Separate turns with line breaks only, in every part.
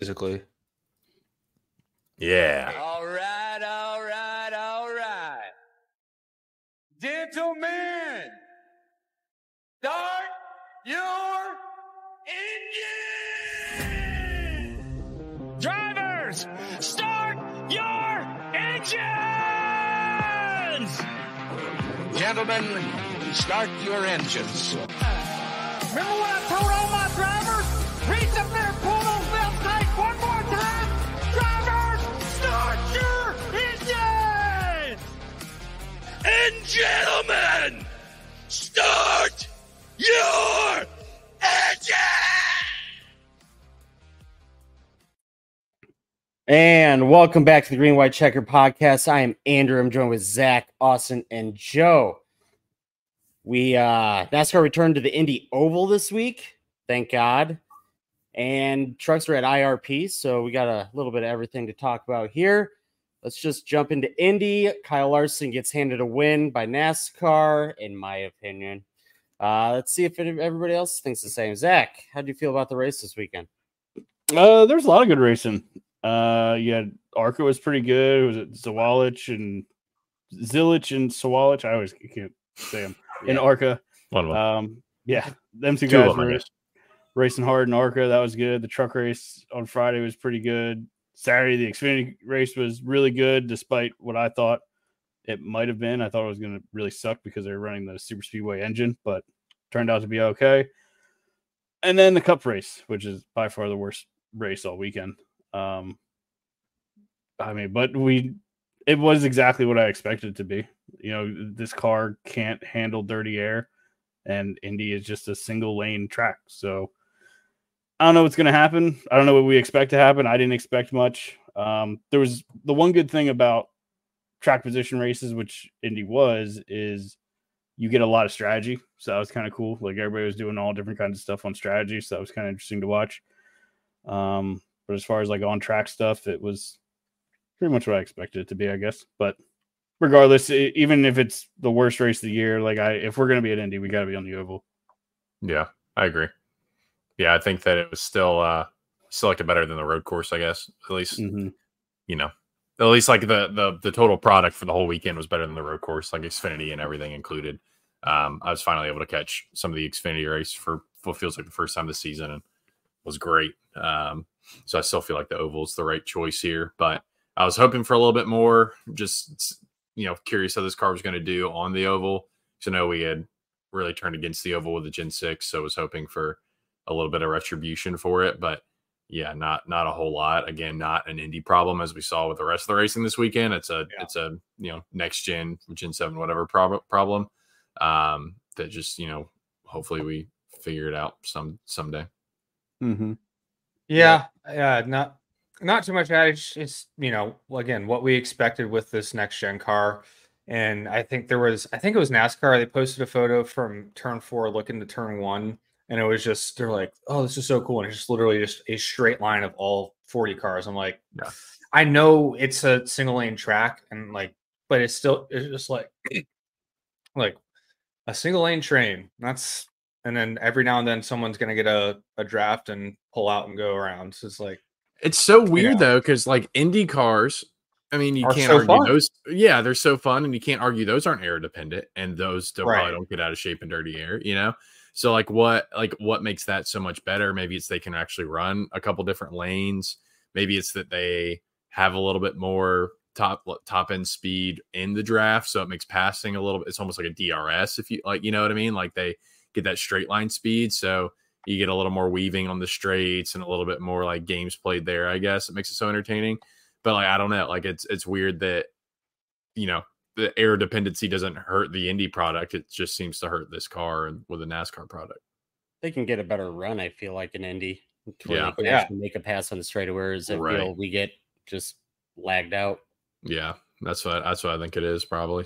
basically.
Yeah.
All right. Gentlemen, start your engine! Drivers, start your engines!
Gentlemen, start your engines.
Remember what I told all my drivers? Reach up there, pull those belts tight one more time. Drivers, start your engines!
And gentlemen, start your engine!
And welcome back to the Green White Checker podcast. I am Andrew. I'm joined with Zach, Austin, and Joe. NASCAR returned to the Indy Oval this week, thank God. And trucks are at IRP, so we got a little bit of everything to talk about here. Let's just jump into Indy. Kyle Larson gets handed a win by NASCAR, in my opinion. Let's see if everybody else thinks the same. Zach, how do you feel about the race this weekend?
There's a lot of good racing. ARCA was pretty good. It was Zawalich and Zilich and Sawalich. I always can't say them. In ARCA.
One.
Them two guys were racing hard in ARCA. That was good. The truck race on Friday was pretty good. Saturday, the Xfinity race was really good, despite what I thought it might have been. I thought it was going to really suck because they were running the super speedway engine, but turned out to be okay. And then the Cup race, which is by far the worst race all weekend. It was exactly what I expected it to be. You know, this car can't handle dirty air, and Indy is just a single lane track. So I don't know what's going to happen. I don't know what we expect to happen. I didn't expect much. There was the one good thing about track position races, which Indy is you get a lot of strategy. So that was kind of cool. Like everybody was doing all different kinds of stuff on strategy. So that was kind of interesting to watch. But as far as like on track stuff, it was pretty much what I expected it to be, I guess. But regardless, even if it's the worst race of the year, if we're going to be at Indy, we got to be on the Oval.
Yeah, I agree. Yeah, I think that it was still selected better than the road course, I guess. At least, at least like the total product for the whole weekend was better than the road course, like Xfinity and everything included. I was finally able to catch some of the Xfinity race for what feels like the first time this season, and was great. So I still feel like the Oval is the right choice here, but I was hoping for a little bit more. Just curious how this car was going to do on the Oval. So I know we had really turned against the Oval with the Gen 6, so I was hoping for a little bit of retribution for it, but yeah, not a whole lot. Again, not an Indy problem as we saw with the rest of the racing this weekend. It's a next gen 7 whatever problem that just hopefully we figure it out someday.
Mm-hmm. Yeah, not too much added. It's again what we expected with this next gen car. And I think it was NASCAR. They posted a photo from turn 4 looking to turn 1. And it was just, they're like, oh, this is so cool. And it's just literally just a straight line of all 40 cars. I'm like, yeah. I know it's a single lane track and but it's just like a single lane train. And then every now and then someone's going to get a draft and pull out and go around. So it's like,
it's so weird though. Cause like Indy cars, I mean, you can't argue those. Yeah. They're so fun and you can't argue those aren't air dependent and those probably don't get out of shape in dirty air, So what makes that so much better? Maybe it's they can actually run a couple different lanes. Maybe it's that they have a little bit more top end speed in the draft, so it makes passing a little bit. It's almost like a DRS, if you like, you know what I mean? Like they get that straight line speed, so you get a little more weaving on the straights and a little bit more like games played there. I guess it makes it so entertaining. But I don't know. It's weird that the air dependency doesn't hurt the Indy product. It just seems to hurt this car and with a NASCAR product.
They can get a better run, I feel like, in Indy.
Yeah.
They can actually make a pass on the straightaways. I feel we get just lagged out.
Yeah, that's what I think it is probably.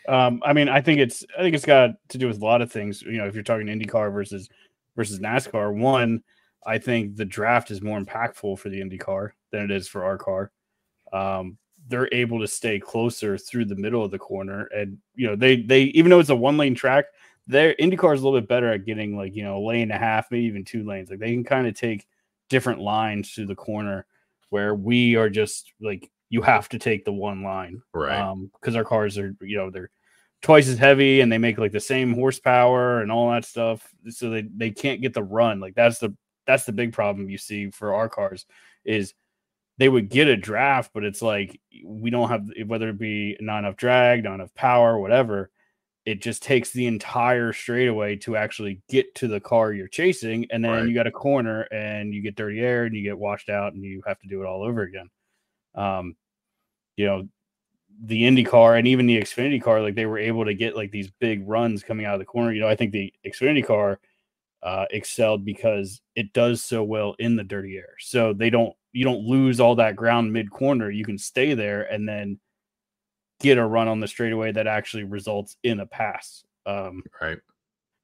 I think it's got to do with a lot of things. If you're talking IndyCar versus NASCAR, one, I think the draft is more impactful for the IndyCar than it is for our car. They're able to stay closer through the middle of the corner. And, they even though it's a 1 lane track, their IndyCar is a little bit better at getting a lane and a half, maybe even 2 lanes. Like they can kind of take different lines to the corner where we are just like, you have to take the one line.
Right.
Because our cars are, they're twice as heavy and they make like the same horsepower and all that stuff. So they can't get the run. Like that's the big problem you see for our cars is they would get a draft, but it's like we don't have, whether it be not enough drag, not enough power, whatever. It just takes the entire straightaway to actually get to the car you're chasing. And then you got a corner and you get dirty air and you get washed out and you have to do it all over again. The Indy car and even the Xfinity car, like they were able to get like these big runs coming out of the corner. I think the Xfinity car excelled because it does so well in the dirty air. So you don't lose all that ground mid corner. You can stay there and then get a run on the straightaway that actually results in a pass.
Right.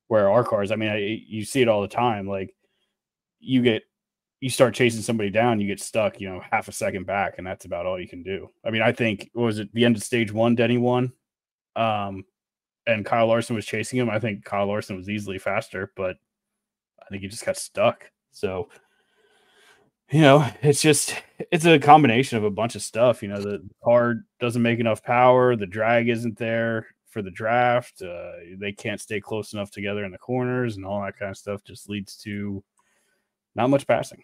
Where our cars, I mean, you see it all the time. Like you start chasing somebody down, you get stuck, half a second back, and that's about all you can do. I mean, I think, what was it, the end of stage 1, Denny won, and Kyle Larson was chasing him. I think Kyle Larson was easily faster, but I think he just got stuck. So, it's a combination of a bunch of stuff. The car doesn't make enough power, the drag isn't there for the draft, they can't stay close enough together in the corners, and all that kind of stuff just leads to not much passing.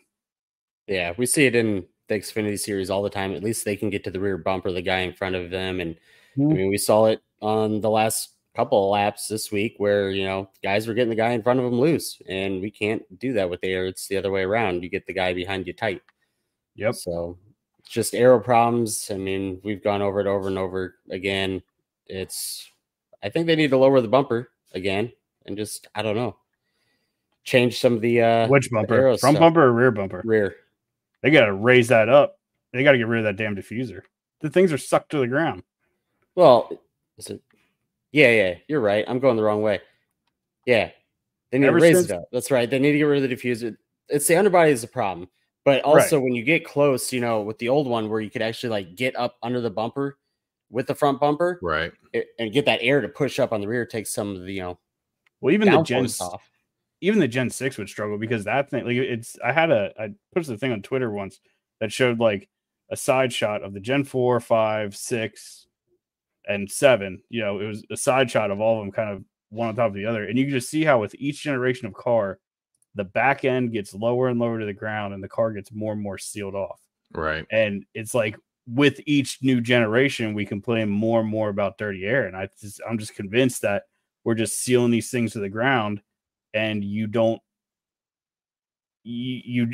Yeah, we see it in the Xfinity series all the time. At least they can get to the rear bumper, the guy in front of them. And I mean, we saw it on the last couple of laps this week where, guys were getting the guy in front of them loose. And we can't do that with air. It's the other way around. You get the guy behind you tight.
Yep.
So it's just aero problems. I mean, we've gone over it over and over again. I think they need to lower the bumper again and just, I don't know, change some of the
which bumper, front bumper or rear bumper?
Rear.
They got to raise that up. They got to get rid of that damn diffuser. The things are sucked to the ground.
Well, yeah, you're right. I'm going the wrong way. Yeah, they need to raise it up. That's right. They need to get rid of the diffuser. It's the underbody is the problem, but also when you get close, with the old one where you could actually like get up under the bumper with the front bumper,
right,
and get that air to push up on the rear, take some of the
well, even the Gen 6 would struggle because that thing, like I posted a thing on Twitter once that showed like a side shot of the Gen 4, 5, 6, and 7. It was a side shot of all of them kind of one on top of the other. And you can just see how with each generation of car, the back end gets lower and lower to the ground and the car gets more and more sealed off.
Right.
And it's like with each new generation, we complain more and more about dirty air. And I'm just convinced that we're just sealing these things to the ground. And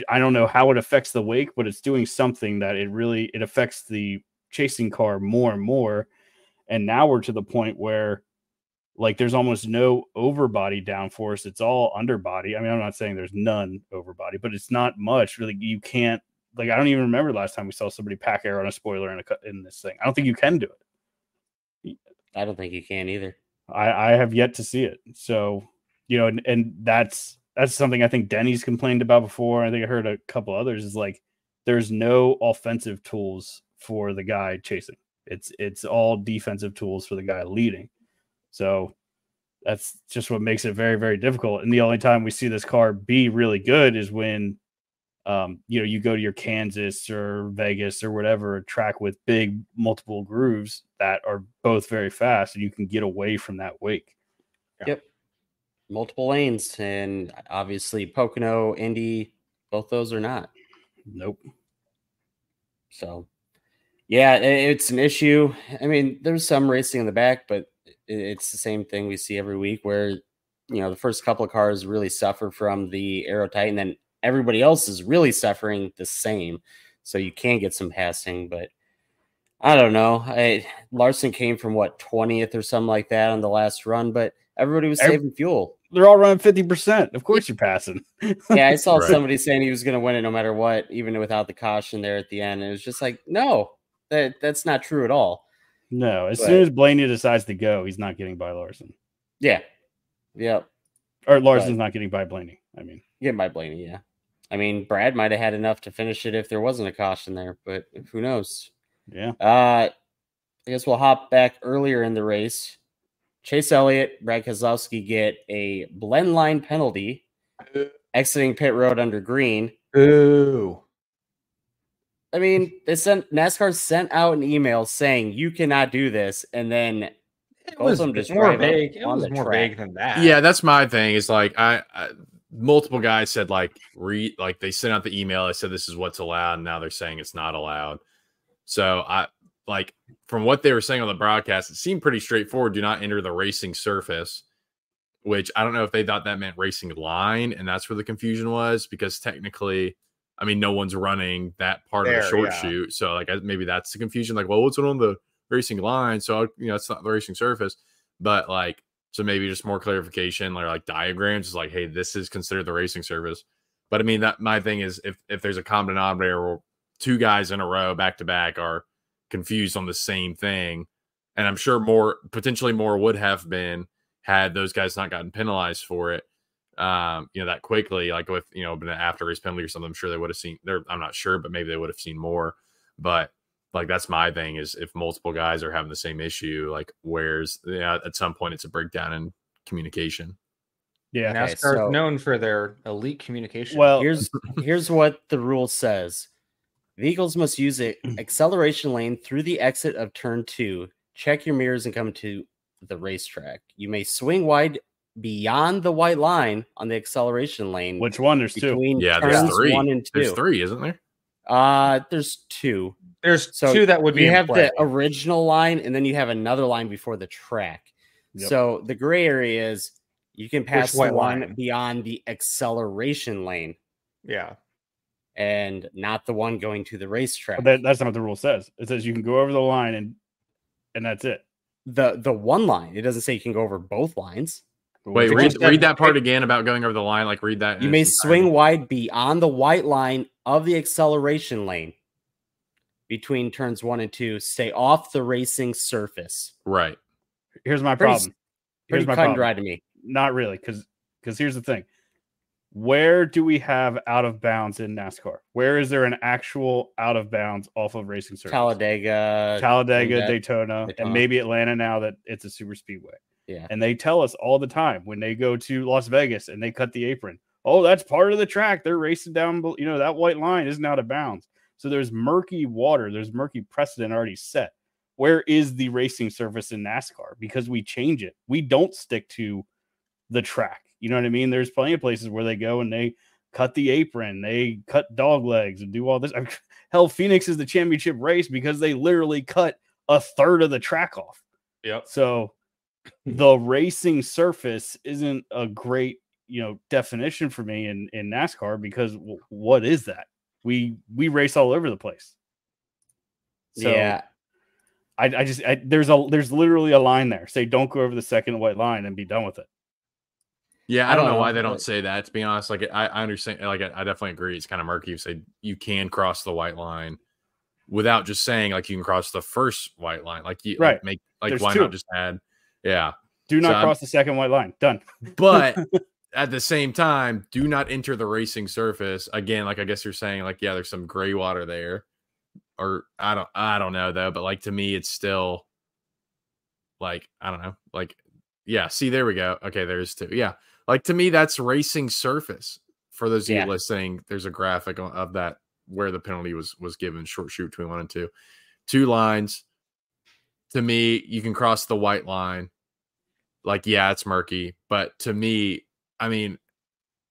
I don't know how it affects the wake, but it's doing something that it affects the chasing car more and more. And now we're to the point where like there's almost no overbody downforce. It's all underbody. I mean, I'm not saying there's none overbody, but it's not much. Really, you can't, like, I don't even remember the last time we saw somebody pack air on a spoiler in this thing. I don't think you can do it.
I don't think you can either.
I have yet to see it. So, and that's something I think Denny's complained about before. I think I heard a couple others is like, there's no offensive tools for the guy chasing. It's all defensive tools for the guy leading. So that's just what makes it very, very difficult. And the only time we see this car be really good is when, you go to your Kansas or Vegas or whatever, a track with big multiple grooves that are both very fast and you can get away from that wake.
Yep. Multiple lanes, and obviously Pocono, Indy, both those are not.
Nope.
So, yeah, it's an issue. I mean, there's some racing in the back, but it's the same thing we see every week where, the first couple of cars really suffer from the aero tight, and then everybody else is really suffering the same. So you can get some passing, but I don't know. Larson came from 20th or something like that on the last run, but everybody was saving fuel.
They're all running 50%. Of course you're passing.
Yeah, I saw somebody saying he was going to win it no matter what, even without the caution there at the end. And it was just like, no, that's not true at all.
No, as soon as Blaney decides to go, he's not getting by Larson.
Yeah. Yep.
Or Larson's not getting by Blaney. I mean,
getting by Blaney, yeah. I mean, Brad might have had enough to finish it if there wasn't a caution there, but who knows?
Yeah.
I guess we'll hop back earlier in the race. Chase Elliott, Brad Keselowski get a blend line penalty exiting pit road under green.
Ooh.
I mean, NASCAR sent out an email saying you cannot do this, and then
It
both
was
of them just
more
drive up
vague. It
on
was
the
more
track.
vague than that.
Yeah, that's my thing. Is like I multiple guys said like they sent out the email. They said this is what's allowed, and now they're saying it's not allowed. So I like from what they were saying on the broadcast, it seemed pretty straightforward. Do not enter the racing surface, which I don't know if they thought that meant racing line, and that's where the confusion was, because technically, I mean, no one's running that part of the short shoot. So like maybe that's the confusion. Like, well, what's it on the racing line? So, it's not the racing surface, but like, so maybe just more clarification or like diagrams is like, hey, this is considered the racing surface. But I mean, that my thing is if there's a common denominator where two guys in a row back to back are confused on the same thing, and I'm sure potentially more would have been had those guys not gotten penalized for it, that quickly, like with, been an after race penalty or something. I'm sure they would have seen there. I'm not sure, but maybe they would have seen more. But like, that's my thing is if multiple guys are having the same issue, like at some point it's a breakdown in communication.
Yeah.
NASCAR is known for their elite communication.
Well,
here's what the rule says. Vehicles must use an acceleration lane through the exit of turn 2. Check your mirrors and come to the racetrack. You may swing wide beyond the white line on the acceleration lane.
Which one? There's two.
Yeah, there's 3.
1 and 2.
There's 3, isn't there?
There's 2.
There's 2 that would be.
You
in
have
play.
the original line, and then you have another line before the track.
Yep.
So the gray area is you can pass the one
line?
beyond the acceleration lane.
Yeah.
And not the one going to the racetrack.
But that's not what the rule says. It says you can go over the line and that's it.
The one line. It doesn't say you can go over both lines.
Wait, read that part again about going over the line. Like, read that.
You may swing wide beyond the white line of the acceleration lane between turns 1 and 2. Stay off the racing surface.
Right.
Here's my problem.
Pretty cut and dry to me.
Not really, because here's the thing. Where do we have out of bounds in NASCAR? Where is there an actual out of bounds off of racing surface?
Talladega,
Daytona, and maybe Atlanta now that it's a super speedway.
Yeah.
And they tell us all the time when they go to Las Vegas and they cut the apron. Oh, that's part of the track. They're racing down, that white line isn't out of bounds. So there's murky water. There's murky precedent already set. Where is the racing surface in NASCAR? Because we change it. We don't stick to the track. You know what I mean? There's plenty of places where they go and they cut the apron, they cut dog legs and do all this. Hell, Phoenix is the championship race because they literally cut a third of the track off.
Yep.
So the racing surface isn't a great, definition for me in NASCAR, because what is that? We race all over the place. So
yeah.
There's literally a line there. Say don't go over the second white line and be done with it.
Yeah, I don't know why they don't say that. To be honest, like I understand, like I definitely agree. It's kind of murky. You say you can cross the white line without just saying like you can cross the first white line. Like you
right.
Like why not just add? Yeah.
Do not cross the second white line. Done.
But at the same time, do not enter the racing surface again. Like I guess you're saying, like, yeah, there's some gray water there, or I don't know though. But like to me, it's still like I don't know. Like yeah. See, there we go. Okay, there's 2. Yeah. Like to me, that's racing surface. For those of you listening, there's a graphic of that where the penalty was given, short shoot between 1 and 2. 2 lines. To me, you can cross the white line. Like, yeah, it's murky, but to me, I mean,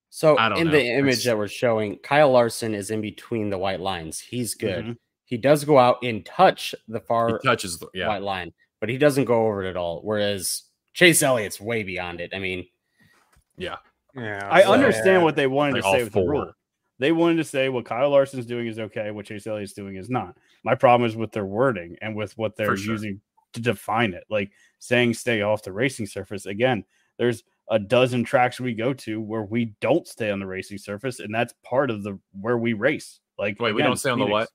so
I don't
in
know.
the image that we're showing, Kyle Larson is in between the white lines. He's good.
Mm-hmm.
He does go out and touch the far
touches the
white line, but he doesn't go over it at all. Whereas Chase Elliott's way beyond it. I mean,
yeah.
I understand what they wanted to say with the
4.
rule. They wanted to say what Kyle Larson's doing is okay, what Chase Elliott's doing is not. My problem is with their wording and with what they're using to define it. Like saying stay off the racing surface. Again, there's a dozen tracks we go to where we don't stay on the racing surface, and that's part of where we race. Like,
wait, we don't stay on the what?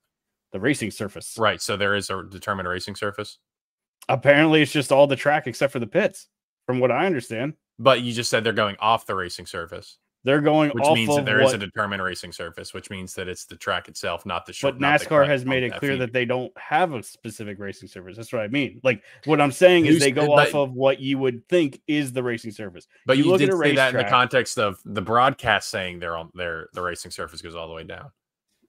The racing surface.
Right. So there is a determined racing surface.
Apparently, it's just all the track except for the pits, from what I understand.
But you just said they're going off the racing surface.
They're going
which
off
means
of
that there is a
what,
determined racing surface, which means that it's the track itself, not the short.
but NASCAR has made it clear that they don't have a specific racing surface. That's what I mean. Like what I'm saying is they go off of what you would think is the racing surface.
But you
look
did
at a
say that in the
racetrack,
context of the broadcast saying the racing surface goes all the way down.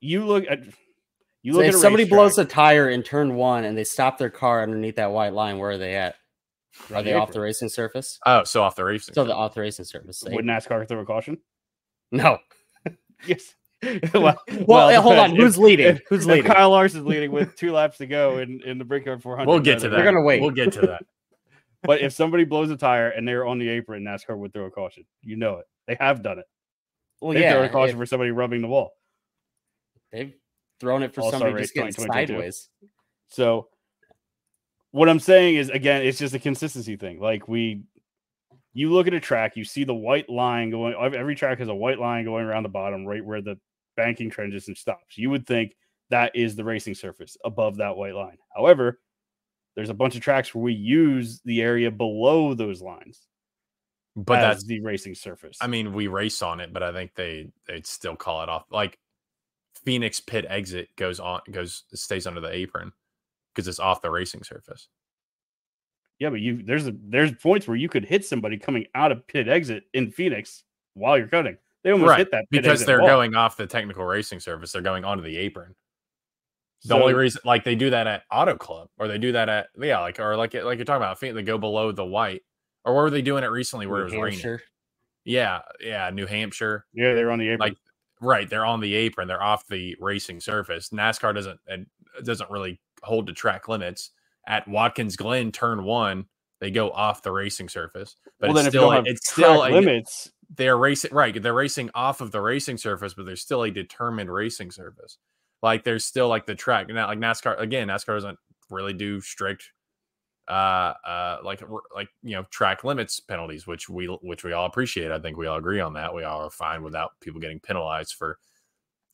So if somebody blows a tire in turn 1 and they stop their car underneath that white line, where are they at? Are they off the racing surface?
Oh, so off the racing.
So off the racing surface.
Would NASCAR throw a caution?
No.
Yes.
well, hold on. Who's leading? Who's leading?
Kyle Larson's leading with 2 laps to go in the Brickyard 400.
We'll get to that.
We're gonna wait.
We'll get to that.
But if somebody blows a tire and they're on the apron, NASCAR would throw a caution. You know it. They have done it.
Well,
They throw a caution for somebody rubbing the wall.
They've thrown it for
All-Star
somebody
race
just getting
2022.
sideways.
So what I'm saying is, again, it's just a consistency thing. Like you look at a track, you see the white line going. Every track has a white line going around the bottom, right where the banking transition stops. You would think that is the racing surface above that white line. However, there's a bunch of tracks where we use the area below those lines,
but that's
the racing surface.
I mean, we race on it, but I think they'd still call it off. Like Phoenix pit exit stays under the apron because it's off the racing surface.
Yeah, but there's points where you could hit somebody coming out of pit exit in Phoenix while you're cutting. They almost hit that pit
because
exit
they're
wall.
going off the technical racing surface. They're going onto the apron. The only reason, like they do that at Auto Club, or they do that at like you're talking about, they go below the white, or where were they doing it recently where it was raining? Yeah, New Hampshire.
Yeah, they're on the apron.
They're on the apron. They're off the racing surface. NASCAR doesn't really hold to track limits. At Watkins Glen, turn 1, they go off the racing surface. But it's still
limits.
They're racing They're racing off of the racing surface, but there's still a determined racing surface. Like there's still like the track. Now, like NASCAR doesn't really do strict track limits penalties, which we all appreciate. I think we all agree on that. We all are fine without people getting penalized for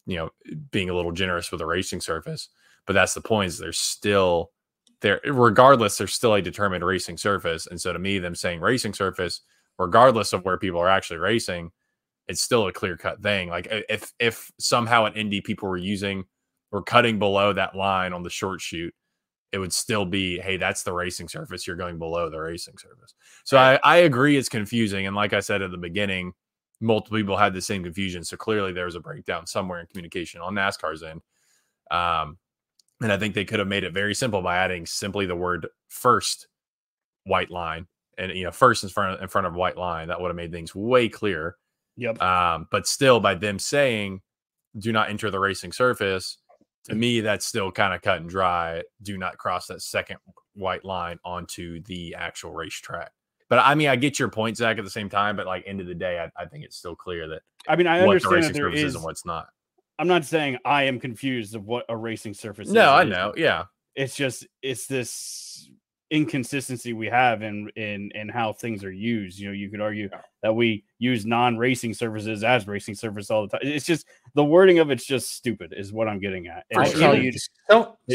being a little generous with a racing surface. But that's the point, is there's still there, regardless, there's still a determined racing surface. And so to me, them saying racing surface, regardless of where people are actually racing, it's still a clear-cut thing. Like if somehow at Indy people were cutting below that line on the short shoot, it would still be, hey, that's the racing surface. You're going below the racing surface. So I agree it's confusing. And like I said at the beginning, multiple people had the same confusion. So clearly there was a breakdown somewhere in communication on NASCAR's end. And I think they could have made it very simple by adding simply the word first white line, and first in front of white line. That would have made things way clearer.
Yep.
But still, by them saying do not enter the racing surface, to me, that's still kind of cut and dry. Do not cross that second white line onto the actual racetrack. But I mean, I get your point, Zach, at the same time. But like end of the day, I think it's still clear that
I understand that there
is and what's not.
I'm not saying I am confused of what a racing surface is.
No, I know. Yeah.
It's this inconsistency we have in how things are used. You could argue that we use non-racing surfaces as racing surface all the time. It's just the wording of it's just stupid is what I'm getting at.
I'll tell you,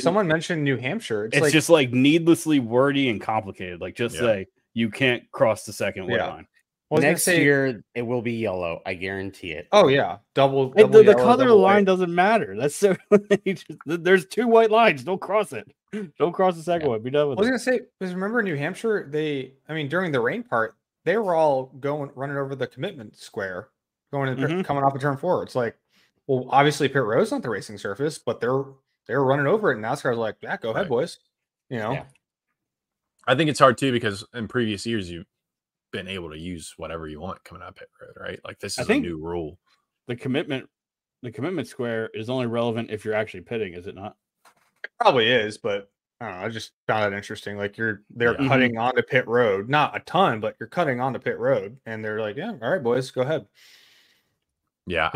someone mentioned New Hampshire.
It's just like needlessly wordy and complicated. Like just say you can't cross the second white line.
Next year it will be yellow. I guarantee it.
Oh yeah, double
the
yellow,
color of the line
white.
doesn't matter. That's so. There's 2 white lines. Don't cross it. Don't cross the second one. Be done with it.
I was gonna say, because remember New Hampshire, during the rain part, they were all running over the commitment square, coming off of turn 4. It's like, well, obviously pit road's not the racing surface, but they're running over it, and NASCAR's like, yeah, go ahead, boys. I
think it's hard too because in previous years you've been able to use whatever you want coming out of pit road, right? Like this is a new rule.
The commitment square is only relevant if you're actually pitting, is it not?
It probably is, but I don't know. I just found it interesting. Like they're cutting onto pit road, not a ton, but you're cutting onto pit road, and they're like, yeah, all right, boys, go ahead.
Yeah,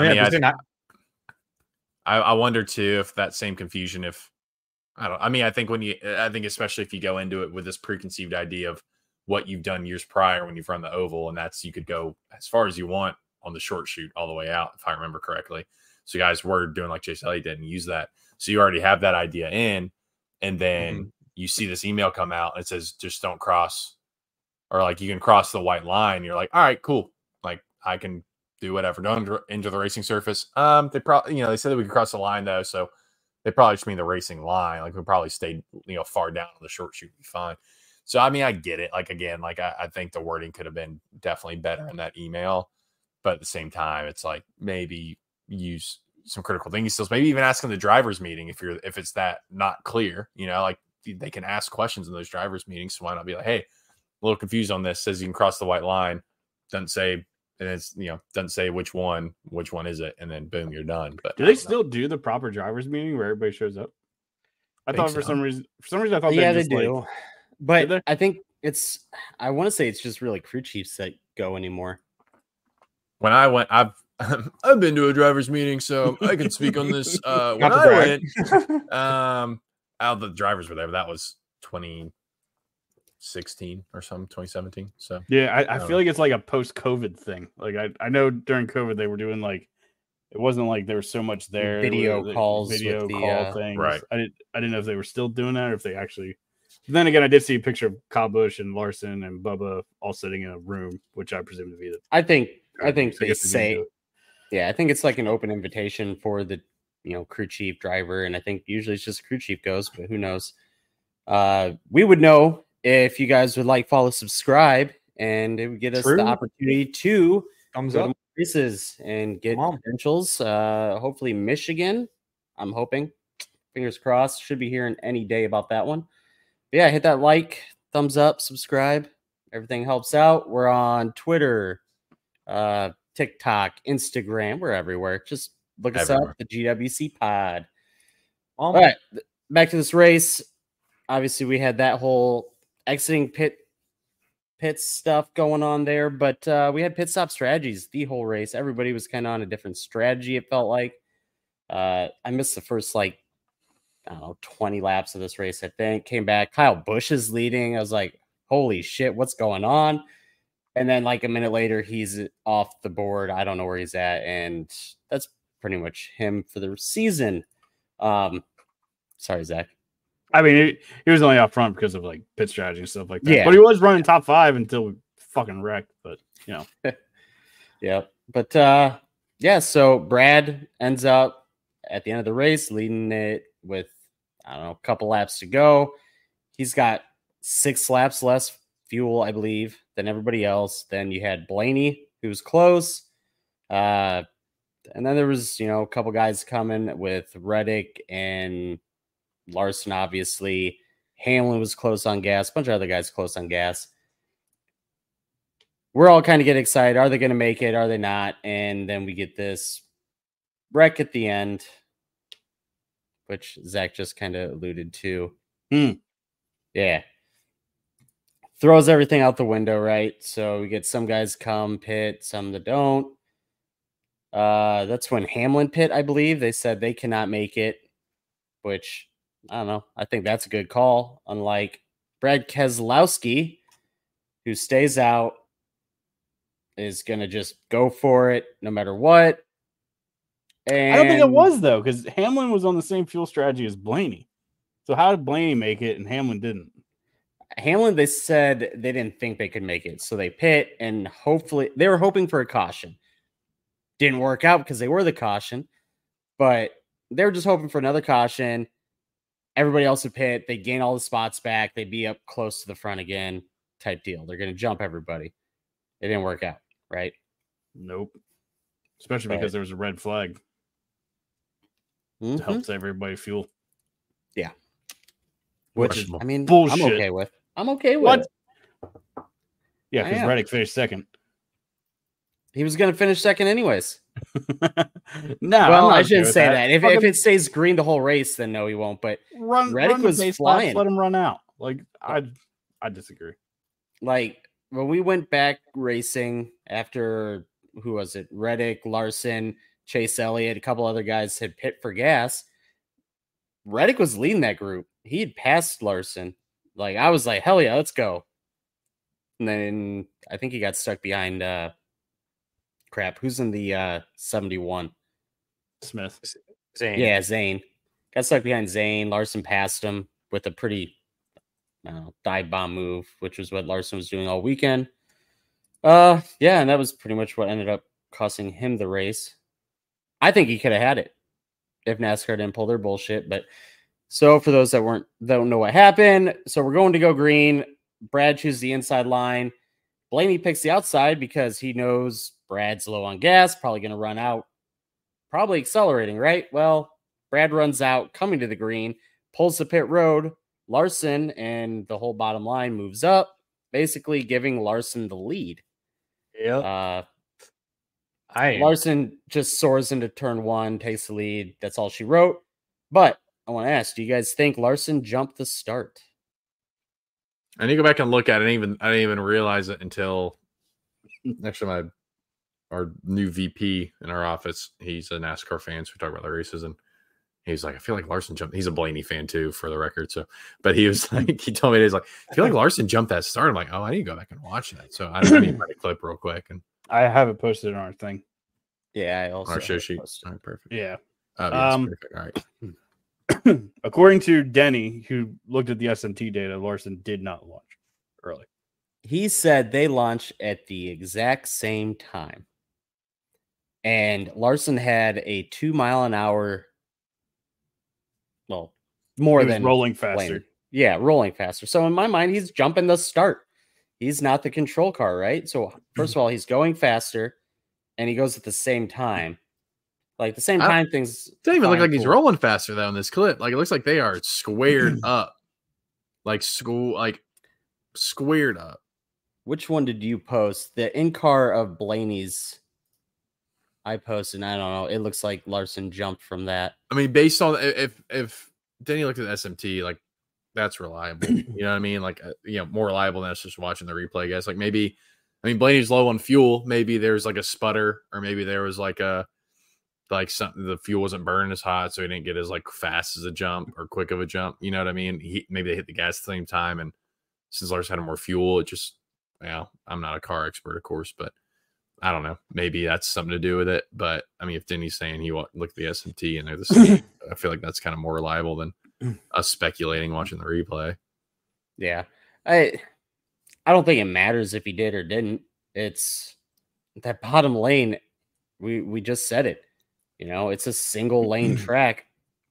I wonder too if that same confusion. I think especially if you go into it with this preconceived idea of what you've done years prior when you've run the oval, and that's you could go as far as you want on the short shoot all the way out, if I remember correctly. So you guys were doing like Chase Elliott did and use that. So you already have that idea in, and then you see this email come out and it says just don't cross, or like you can cross the white line. You're like, all right, cool. Like I can do whatever. Don't injure the racing surface. They probably, they said that we could cross the line though, so they probably just mean the racing line. Like we probably stayed, far down on the short chute, be fine. So I mean, I get it. Like again, like I think the wording could have been definitely better in that email, but at the same time, it's like maybe use some critical thinking skills. Maybe even asking the drivers meeting if it's that not clear. Like they can ask questions in those drivers meetings. So why not be like, hey, a little confused on this. Says you can cross the white line. Doesn't say, and it's doesn't say which one is it, and then boom, you're done. But
do they still do the proper drivers meeting where everybody shows up? I thought for some reason I thought
they do. But I think I want to say it's just really crew chiefs that go anymore.
When I went, I've been to a driver's meeting, so I can speak on this. When I went, the drivers were there. But that was 2016 or something, 2017. So
yeah, I feel like it's like a post-COVID thing. Like I know during COVID they were doing like it wasn't like there was so much there.
Video call
things.
Right.
I didn't know if they were still doing that or if they actually. Then again, I did see a picture of Kyle Busch and Larson and Bubba all sitting in a room, which I presume to be the.
I think they say, yeah, I think it's like an open invitation for the crew chief driver, and I think usually it's just crew chief goes, but who knows? We would know if you guys would like follow, subscribe, and it would get us the opportunity to
thumbs up
races and get credentials. Hopefully Michigan. I'm hoping. Fingers crossed. Should be hearing any day about that one. But yeah, hit that like, thumbs up, subscribe. Everything helps out. We're on Twitter, TikTok, Instagram. We're everywhere. Just look us up, the GWC Pod. All right, back to this race. Obviously, we had that whole exiting pit stuff going on there, but we had pit stop strategies the whole race. Everybody was kind of on a different strategy, it felt like. I missed the first 20 laps of this race, I think. Came back. Kyle Busch is leading. I was like, holy shit, what's going on? And then a minute later, he's off the board. I don't know where he's at. And that's pretty much him for the season. Sorry, Zach.
I mean, he was only out front because of pit strategy and stuff like that.
Yeah.
But he was running top 5 until we fucking wrecked. But,
Yeah. But, so Brad ends up at the end of the race leading it with, a couple laps to go. He's got 6 laps less fuel, I believe, than everybody else. Then you had Blaney, who was close. And then there was, a couple guys coming with Reddick and Larson, obviously. Hamlin was close on gas. A bunch of other guys close on gas. We're all kind of getting excited. Are they going to make it? Are they not? And then we get this wreck at the end, which Zach just kind of alluded to. Yeah. Throws everything out the window, right? So we get some guys come pit, some that don't. That's when Hamlin pit, I believe. They said they cannot make it, which, I don't know. I think that's a good call. Unlike Brad Keselowski, who stays out, is going to just go for it no matter what. And
I don't think it was, though, because Hamlin was on the same fuel strategy as Blaney. So how did Blaney make it and Hamlin didn't?
Hamlin, they said they didn't think they could make it. So they pit, and hopefully they were hoping for a caution. Didn't work out because they were the caution, but they were just hoping for another caution. Everybody else would pit. They gain all the spots back. They'd be up close to the front again type deal. They're going to jump everybody. It didn't work out, right?
Nope. Especially because there was a red flag. To help save everybody fuel.
Yeah. Which, I mean,
bullshit.
I'm okay with. I'm okay with it.
Yeah, because Reddick finished second.
He was going to finish second anyways.
No,
well, I shouldn't say that. If it stays green the whole race, then no, he won't. But Reddick was flying.
Let him run out. I disagree.
When we went back racing after, who was it? Reddick, Larson, Chase Elliott, a couple other guys had pit for gas. Reddick was leading that group. He had passed Larson. I was like, hell yeah, let's go. And then I think he got stuck behind who's in the 71?
Smith.
Zane.
Yeah, Zane. Got stuck behind Zane. Larson passed him with a pretty dive bomb move, which was what Larson was doing all weekend. And that was pretty much what ended up costing him the race. I think he could have had it if NASCAR didn't pull their bullshit. But so for those that don't know what happened, so we're going to go green. Brad chooses the inside line. Blaney picks the outside because he knows Brad's low on gas, probably going to run out, probably accelerating, right? Well, Brad runs out, coming to the green, pulls the pit road. Larson and the whole bottom line moves up, basically giving Larson the lead.
Yep.
Larson just soars into turn 1, takes the lead. That's all she wrote. But I want to ask, do you guys think Larson jumped the start?
I need to go back and look at it. I didn't even realize it until actually our new VP in our office. He's a NASCAR fan, so we talk about the races, and he's like, I feel like Larson jumped. He's a Blaney fan too, for the record. So, but he was like, he told me he's like, I feel like Larson jumped that start. I'm like, oh, I need to go back and watch that. So I need to find a clip real quick. And
I have it posted on our thing.
Yeah, I also
our show sheet. All right, perfect.
Yeah.
Oh, yes, perfect. All right.
According to Denny, who looked at the SMT data, Larson did not launch early.
He said they launched at the exact same time. And Larson had a 2 mile an hour. Well, more than
rolling faster.
Blaney. Yeah, rolling faster. So in my mind, he's jumping the start. He's not the control car, right? So first of all, he's going faster, and he goes at the same time. Like the same time, things
doesn't even look like he's rolling faster though in this clip. Like it looks like they are squared up, like squared up.
Which one did you post? The in-car of Blaney's. I posted. I don't know. It looks like Larson jumped from that.
I mean, based on if Denny looked at the SMT, like that's reliable. You know what I mean? Like more reliable than us just watching the replay, guys. Like maybe, I mean, Blaney's low on fuel. Maybe there's like a sputter, or maybe there was like something, the fuel wasn't burning as hot, so he didn't get as like fast as a jump or quick of a jump. You know what I mean? Maybe they hit the gas at the same time, and since Larson had more fuel, it just, I'm not a car expert, of course, but I don't know. Maybe that's something to do with it. But I mean, if Denny's saying he looked at the SMT and they're the same, I feel like that's kind of more reliable than us speculating watching the replay.
Yeah, I don't think it matters if he did or didn't. It's that bottom lane. We just said it. It's a single lane track.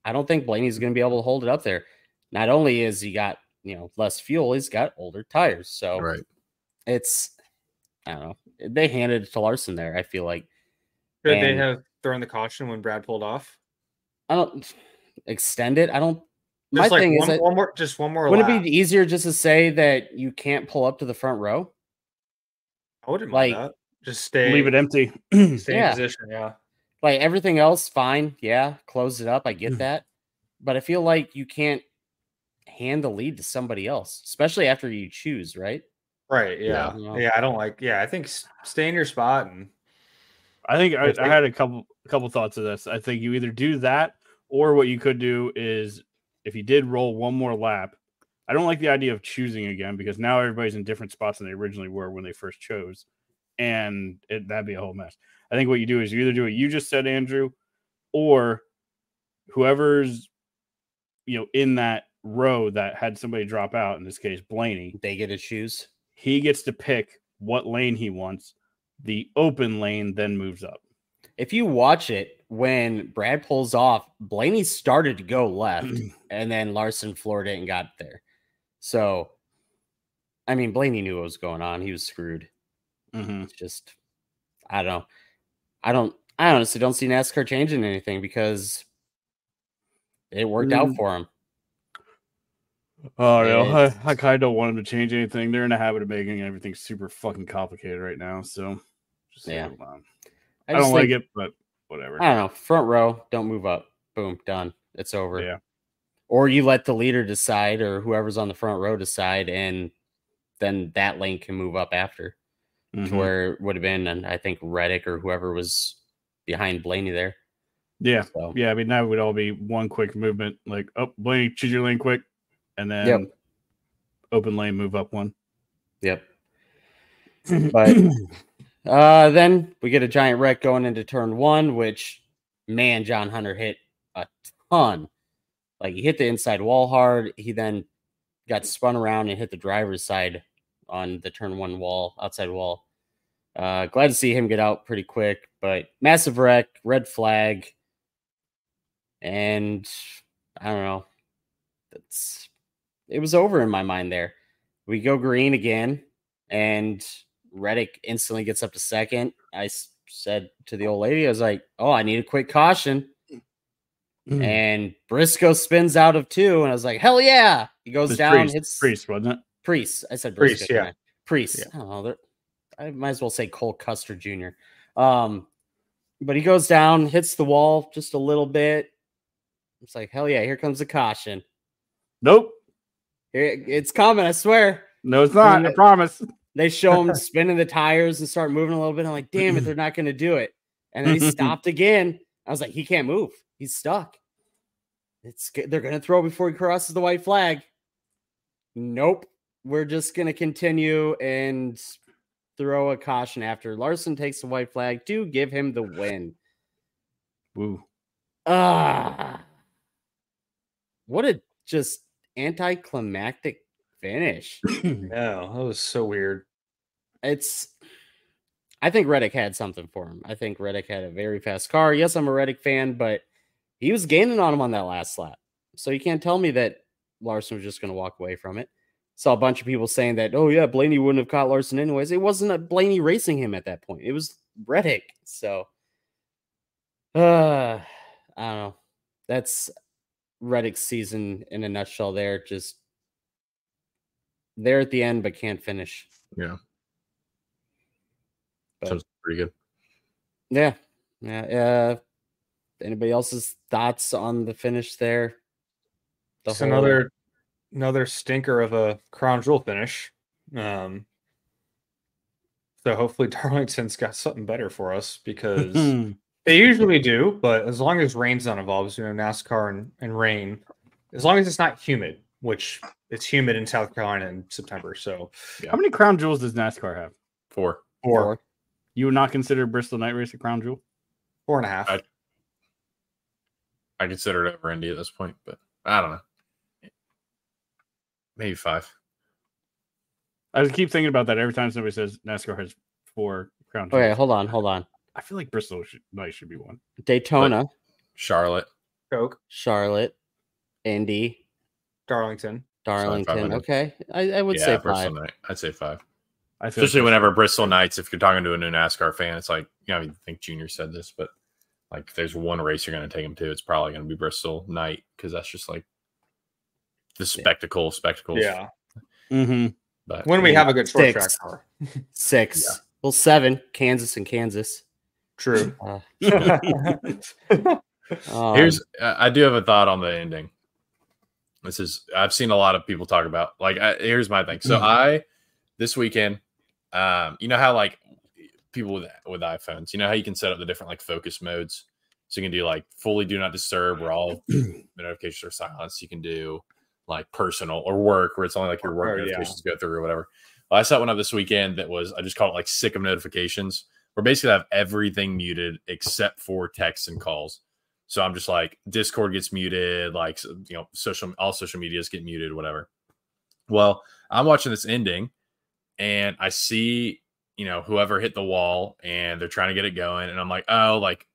I don't think Blaney's going to be able to hold it up there. Not only is he got less fuel, he's got older tires. So
right,
it's, I don't know. They handed it to Larson there, I feel like.
Could they have thrown the caution when Brad pulled off?
I don't extend it. I don't.
Just
my
like
thing
one
is
more.
Wouldn't
lap.
it be easier just to say that you can't pull up to the front row?
I wouldn't mind that. Just
leave it empty.
Stay in position. Yeah.
Like everything else, fine. Yeah, close it up. I get that. But I feel like you can't hand the lead to somebody else, especially after you choose, right?
Right. Yeah. Yeah. I don't like. Yeah. I think stay in your spot. And
I think I had a couple thoughts of this. I think you either do that, or what you could do is if you did roll one more lap. I don't like the idea of choosing again, because now everybody's in different spots than they originally were when they first chose, and that'd be a whole mess. I think what you do is you either do what you just said, Andrew, or whoever's in that row that had somebody drop out, in this case Blaney,
they get to choose.
He gets to pick what lane he wants. The open lane then moves up.
If you watch it, when Brad pulls off, Blaney started to go left, and then Larson floored it and got there. So, I mean, Blaney knew what was going on. He was screwed. It's just, I don't know. I honestly don't see NASCAR changing anything because it worked out for him.
Oh, no. I kind of don't want them to change anything. They're in a habit of making everything super fucking complicated right now. So, just hold on. I don't like it, but whatever.
I don't know. Front row, don't move up. Boom, done. It's over.
Yeah.
Or you let the leader decide, or whoever's on the front row decide, and then that lane can move up after to where it would have been, and I think Reddick or whoever was behind Blaney there.
Yeah.
So.
Yeah. I mean, that would all be one quick movement. Like, oh, Blaney, choose your lane quick. And then open lane, move up one.
Yep. But then we get a giant wreck going into turn 1, which, man, John Hunter hit a ton. Like, he hit the inside wall hard. He then got spun around and hit the driver's side on the turn 1 wall, outside wall. Glad to see him get out pretty quick, but massive wreck, red flag, and I don't know. It was over in my mind there. We go green again, and Reddick instantly gets up to second. I said to the old lady, I was like, "Oh, I need a quick caution." And Briscoe spins out of 2, and I was like, "Hell yeah!" He goes down, hits
Priest, wasn't it?
Priest. I said Briscoe.
Priest, yeah.
Priest.
Yeah.
I don't know. I might as well say Cole Custer Jr. But he goes down, hits the wall just a little bit. It's like, hell yeah, here comes the caution.
Nope.
It's coming, I swear.
No, it's not. I promise.
They show him spinning the tires and start moving a little bit. I'm like, damn it, they're not going to do it. And then he stopped again. I was like, he can't move. He's stuck. They're going to throw before he crosses the white flag. Nope. We're just going to continue and throw a caution after. Larson takes the white flag to give him the win.
Woo.
What a just anticlimactic finish.
No, that was so weird.
I think Reddick had something for him. I think Reddick had a very fast car. Yes, I'm a Reddick fan, but he was gaining on him on that last lap. So you can't tell me that Larson was just going to walk away from it. Saw a bunch of people saying that, oh yeah, Blaney wouldn't have caught Larson anyways. It wasn't Blaney racing him at that point. It was Reddick. So, I don't know. That's Reddick's season in a nutshell there. Just there at the end, but can't finish.
Yeah.
But,
sounds pretty good.
Yeah. Yeah. Anybody else's thoughts on the finish there?
It's another stinker of a crown jewel finish. So hopefully Darlington's got something better for us, because they usually do, but as long as rain's not involved, NASCAR and rain, as long as it's not humid, which it's humid in South Carolina in September. So
yeah. How many crown jewels does NASCAR have?
4.
You would not consider Bristol Night Race a crown jewel?
4.5.
I consider it over Indy at this point, but I don't know. Maybe 5.
I just keep thinking about that every time somebody says NASCAR has 4 crown jewels.
Okay, hold on.
I feel like Bristol Night should be 1.
Daytona,
Charlotte,
Coke,
Charlotte, Indy,
Darlington.
Okay, I would say 5.
Bristol Night. I'd say 5.
Especially
whenever Bristol Nights, if you're talking to a new NASCAR fan, it's like, I think Junior said this, but like if there's one race you're going to take them to, it's probably going to be Bristol Night, because that's just like the spectacles.
Yeah.
Mm-hmm.
But
when we have a good short
6.
track car.
6.
Yeah.
Well, 7. Kansas.
True.
I do have a thought on the ending. I've seen a lot of people talk about, like, here's my thing. So this weekend, you know how like people with iPhones, you know how you can set up the different like focus modes. So you can do like fully do not disturb, where all the notifications are silenced. You can do like personal or work, where it's only like your work notifications go through or whatever. Well, I set one up this weekend that was, I just call it like sick of notifications, where basically I have everything muted except for texts and calls. So I'm just like, Discord gets muted, like, all social medias get muted, whatever. Well, I'm watching this ending and I see, whoever hit the wall and they're trying to get it going. And I'm like, oh, like,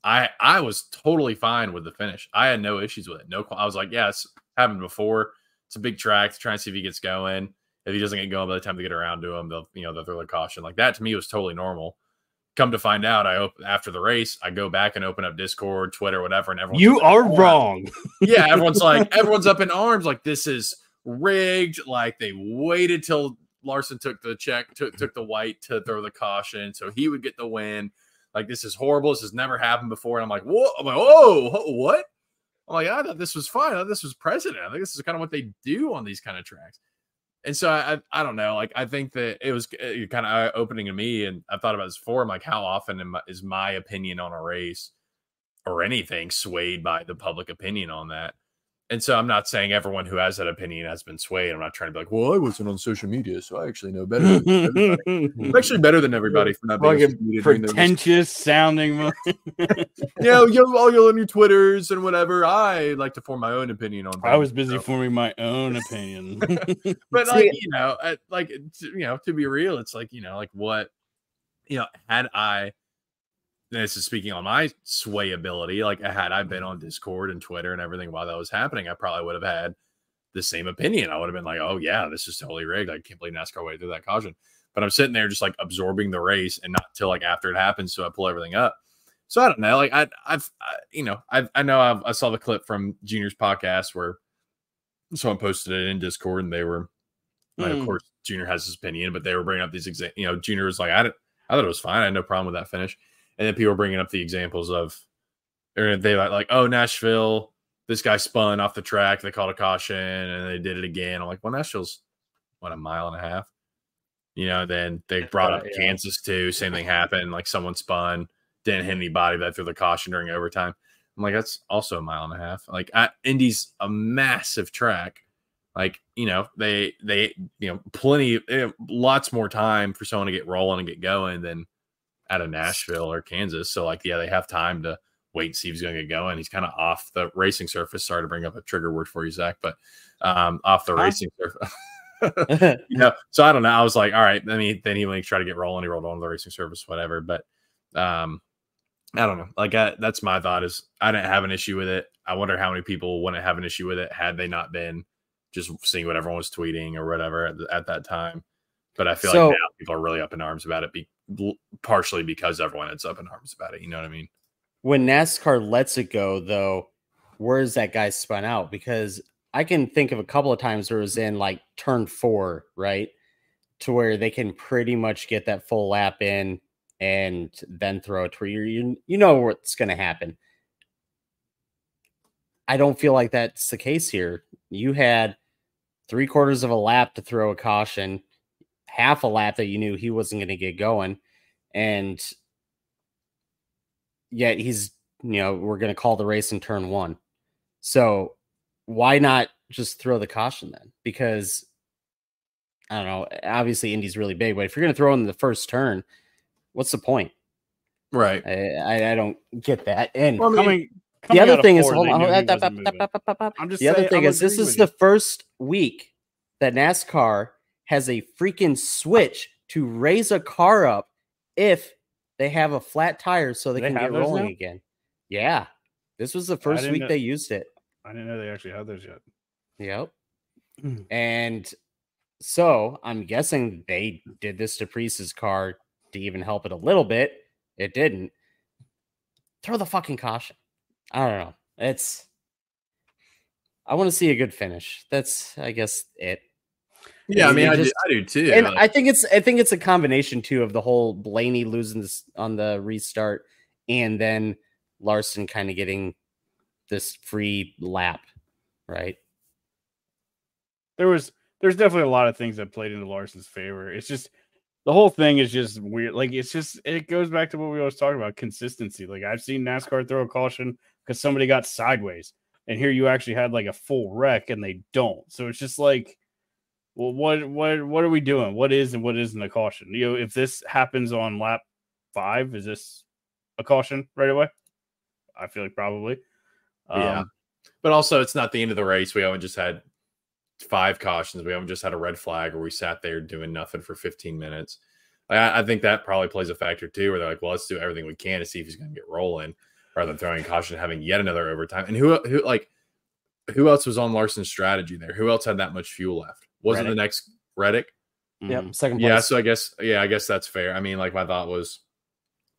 I was totally fine with the finish. I had no issues with it. I was like, yeah, it's happened before. It's a big track to try and see if he gets going. If he doesn't get going by the time they get around to him, they'll throw the caution. Like that to me was totally normal. Come to find out, after the race, I go back and open up Discord, Twitter, whatever, and everyone's
you are wrong.
Yeah, everyone's up in arms, like this is rigged. Like they waited till Larson took the took the white to throw the caution, so he would get the win. Like this is horrible. This has never happened before. And I'm like, whoa! I'm like, whoa, what? I'm like, I thought this was fine. I thought this was precedent. I think this is kind of what they do on these kind of tracks. And so I don't know. Like I think that it was kind of eye-opening to me, and I've thought about this before. I'm like, how often is my opinion on a race or anything swayed by the public opinion on that? And so I'm not saying everyone who has that opinion has been swayed. I'm not trying to be like, well, I wasn't on social media, so I actually know better than everybody. I'm actually better than everybody for not being on social media.
Pretentious sounding.
All your on your Twitters and whatever. I like to form my own opinion on things.
I was busy forming my own opinion.
But to be real, it's like, like what had I, this is speaking on my sway ability, like had I been on Discord and Twitter and everything while that was happening, I probably would have had the same opinion. I would have been like, oh yeah, this is totally rigged. I can't believe NASCAR waited through that caution. But I'm sitting there just like absorbing the race and not till like after it happens. So I pull everything up. So I don't know. Like I saw the clip from Junior's podcast where someone posted it in Discord and they were, like, of course, Junior has his opinion, but they were bringing up these Junior was like, I thought it was fine. I had no problem with that finish. And then people were bringing up the examples of, or they like, oh, Nashville, this guy spun off the track. They called a caution and they did it again. I'm like, well, Nashville's what, a mile and a half? Then they brought up Kansas too. Same thing happened. Like someone spun, didn't hit anybody, but threw the caution during overtime. I'm like, that's also a mile and a half. Like Indy's a massive track. Like, they plenty, lots more time for someone to get rolling and get going than out of Nashville or Kansas. So like, yeah, they have time to wait and see if he's going to get going. He's kind of off the racing surface. Sorry to bring up a trigger word for you, Zach, but off the racing surface. So I don't know. I was like, all right, then he tried to get rolling. He rolled on the racing surface, whatever. But I don't know. Like that's my thought is I didn't have an issue with it. I wonder how many people wouldn't have an issue with it had they not been just seeing what everyone was tweeting or whatever at that time. But I feel like now people are really up in arms about it, partially because everyone is up in arms about it. You know what I mean?
When NASCAR lets it go, though, where is that guy spun out? Because I can think of a couple of times where it was in like turn 4, right? To where they can pretty much get that full lap in and then throw it to where you know what's going to happen. I don't feel like that's the case here. You had 3/4 of a lap to throw a caution, half a lap that you knew he wasn't going to get going. And yet he's, we're going to call the race in turn 1. So why not just throw the caution then? Because I don't know, obviously Indy's really big, but if you're going to throw in the first turn, what's the point?
Right.
I don't get that. And
the
other thing is, this is the first week that NASCAR has a freaking switch to raise a car up if they have a flat tire so they can get rolling again. Yeah. This was the first week they used it.
I didn't know they actually had those yet.
Yep. And so I'm guessing they did this to Priest's car to even help it a little bit. It didn't. Throw the fucking caution. I don't know. I want to see a good finish. That's, I guess, it.
Yeah, I mean, I do too.
And I think it's a combination too of the whole Blaney losing this on the restart and then Larson kind of getting this free lap, right?
There's definitely a lot of things that played into Larson's favor. It's just the whole thing is just weird. Like it goes back to what we always talk about, consistency. Like I've seen NASCAR throw a caution because somebody got sideways, and here you actually had like a full wreck and they don't. So it's just like, well, what are we doing? What is and what isn't a caution? If this happens on lap 5, is this a caution right away? I feel like probably.
Yeah. But also it's not the end of the race. We haven't just had 5 cautions. We haven't just had a red flag where we sat there doing nothing for 15 minutes. I think that probably plays a factor too, where they're like, well, let's do everything we can to see if he's going to get rolling rather than throwing caution and having yet another overtime. And who else was on Larson's strategy there? Who else had that much fuel left? Wasn't the next Reddick?
Yep. Second place.
Yeah. So I guess that's fair. I mean, like my thought was,